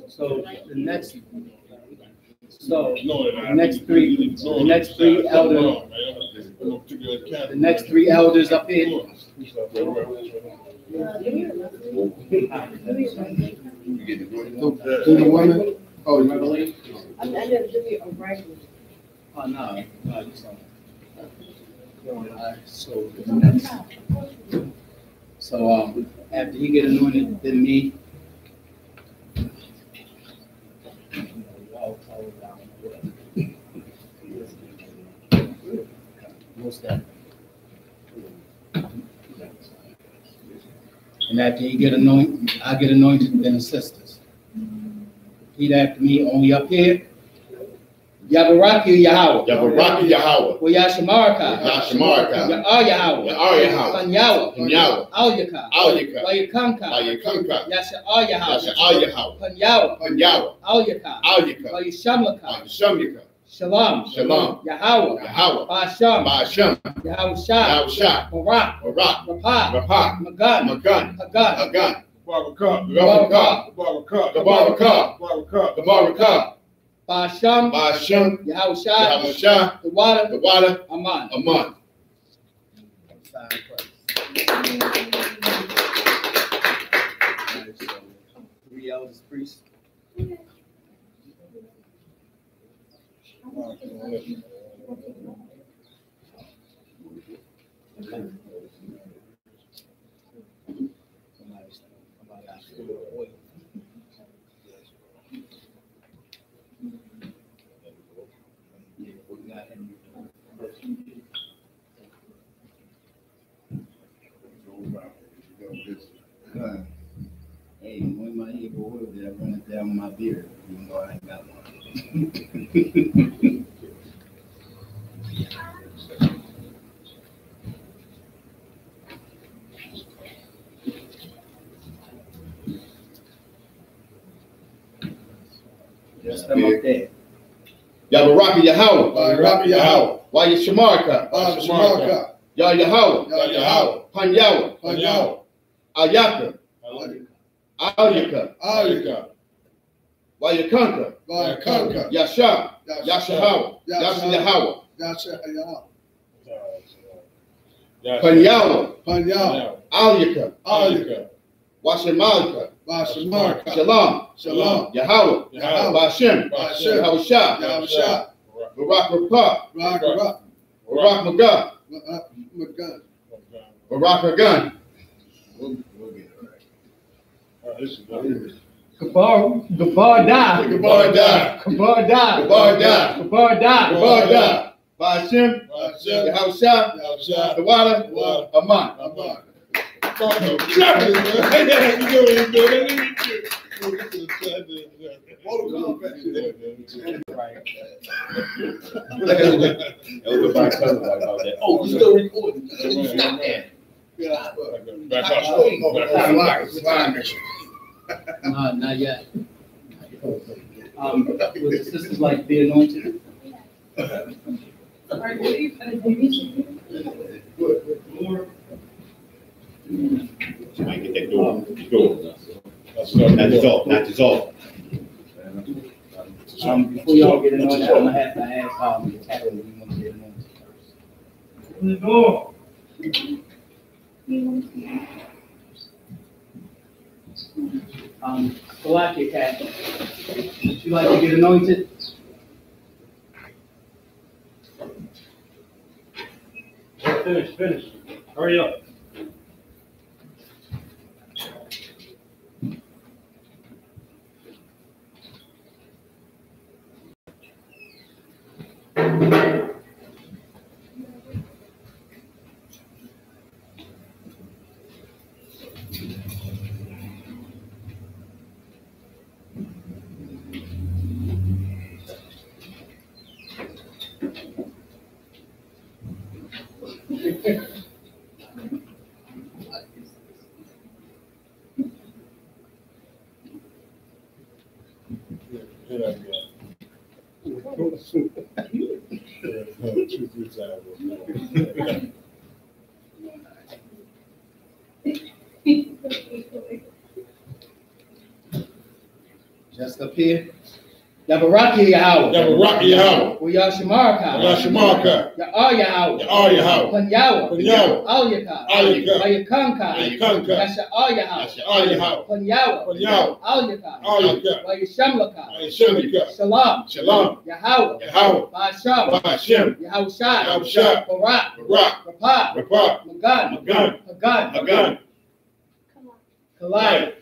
So the next, So Knowing that the next three elders, the next three elders up here. Do the woman? Oh, you I never do it on regular. Oh, no, it's not. So the next. So after he get anointed, then me. Most definitely. And after he get anointed, I get anointed, then the sisters. Repeat after me, only up here. Yabaraki Yahweh. Yabaraki Yahweh. Well, Yashamaraka. Yashamaraka. Yahweh. Yahweh. Panyawa. Panyawa. Al-Yaka. Al-Yaka. Wayakanka. Wayakanka. Yahweh. Yahweh. Panyawa. Panyawa. Al-Yaka. Al-Yaka. Wayashamlaka. Shamyaka. Shalom. Shalom. Yahweh. Yahweh. Basham. Ba'asham. Yahweh Shah. Yahweh Shah. Barak. Barak. Rapah. Rapah. Magan. Magan. Hagan. Hagan. Barakah. Barakah. Barakah. Barakah. Barakah. Barakah. Basham. Ba'asham. Yahweh Shah. Yahweh Shah. The water. The water. Aman. Aman. Three elders, priests. Hey, when my evil will that run it down my beard, even though I ain't got one. Just them up there. Yabaraki Yahweh. Yabaraki Yahweh. Wayashamaraka. Shamarka. Yah Yahweh. Yah Yahweh. Panyawa. Panyawa. Al-Yaka. Al-Yaka. Al-Yaka. Wayakanka. Wayakanka. Yasha. Yasha. Yashahawa. Yasha. Yahweh. Yasha. Panyawa. Panyawa. Al-Yaka. Al-Yaka. Washamalka. Washamarka. Shalom. Shalom. Yahweh. Yahweh. Ba'asham. Ba'asham. Yahweh Shah. Yahweh Shah. Barak Rapah. Barak. Barak Magan. Magan. Barak Hagan. Gabar da. Gabar da. Gabar da. Gabar da. Gabar da. Gabar da. Ba'asham. Yahweh Shah. Shah. The water. Aman. Aman. Oh, you still recording? Stop that. No, not yet. Would the sisters like be anointed? Somebody get that door. Not dissolve. Not dissolve. Before y'all get anointed, I'm gonna have to ask Carol, we want to get anointed first. The door. Slovakia cat, would you like to get anointed? Finish. Hurry up. Just up here. Yabaraki Yahweh. Yabaraki Yahweh. Uyashamaraka. Yashamaraka. Ya'ar Yahweh. Ya'ar Yahweh. Punyawa. Punyawa. Al-Yaka. Al-Yaka. Wayakanka. Wayakanka. Yasha'ar Yahweh. Yasha'ar Yahweh. Punyawa. Punyawa. Al-Yaka. Al-Yaka. Wayashamlaka. Wayashamlaka. Shalom. Shalom. Yahweh. Yahweh. Ba'asham. Ba'asham. Yahushai. Yahushai. Barak. Barak. Rapah. Rapah. Magan. Magan. Hagan. Hagan. Kalai.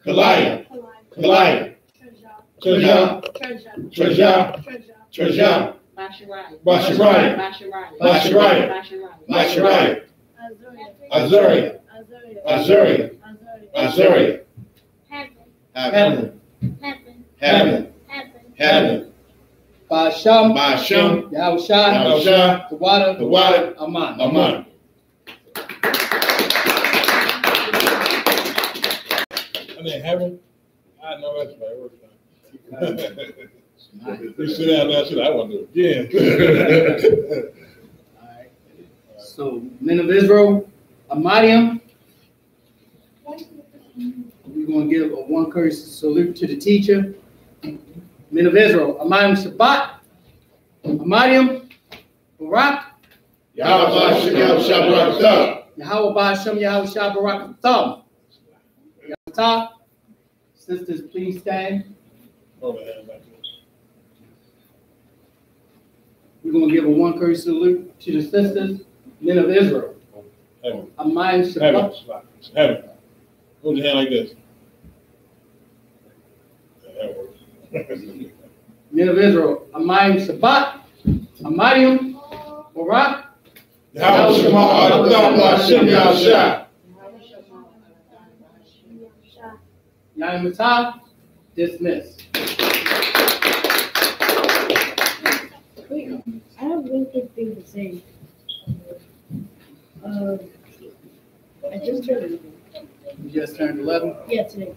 Kalaya. Kalaya. Treasure. Treasure. Treasure. Basharai. Basharai. Basharai. Basharai. Azariah. Azariah. Azariah. Heaven. Heaven. Heaven. Ba'asham. Ba'asham. Yahushai. Yahushai. Tawada. Tawada. Aman. Aman. I mean, heaven. I know that's my work time. You sit down there, I want to do it again. Alright. So, men of Israel, Amadium, we're going to give a one curse salute to the teacher. Men of Israel, Amadium Shabbat, Amadium, Barak, Yahweh Hashem Yahushua Barak Thumb. Yahweh Ba'asham Yahushua Barak Thumb. Yahweh. Sisters, please stand. Hold the hand back there. We're going to give a one curse salute to the sisters, men of Israel. Heaven. Amadium Heaven. Shabbat. Heaven. Hold your hand like this. That works. Men of Israel, Amadium Shabbat, Amadium, Barak, Yahweh Shema Thumb Hashem Yahushua. Yahushua, dismissed. Wait, I have one good thing to say. I just turned 11. You just turned 11. Yeah, today.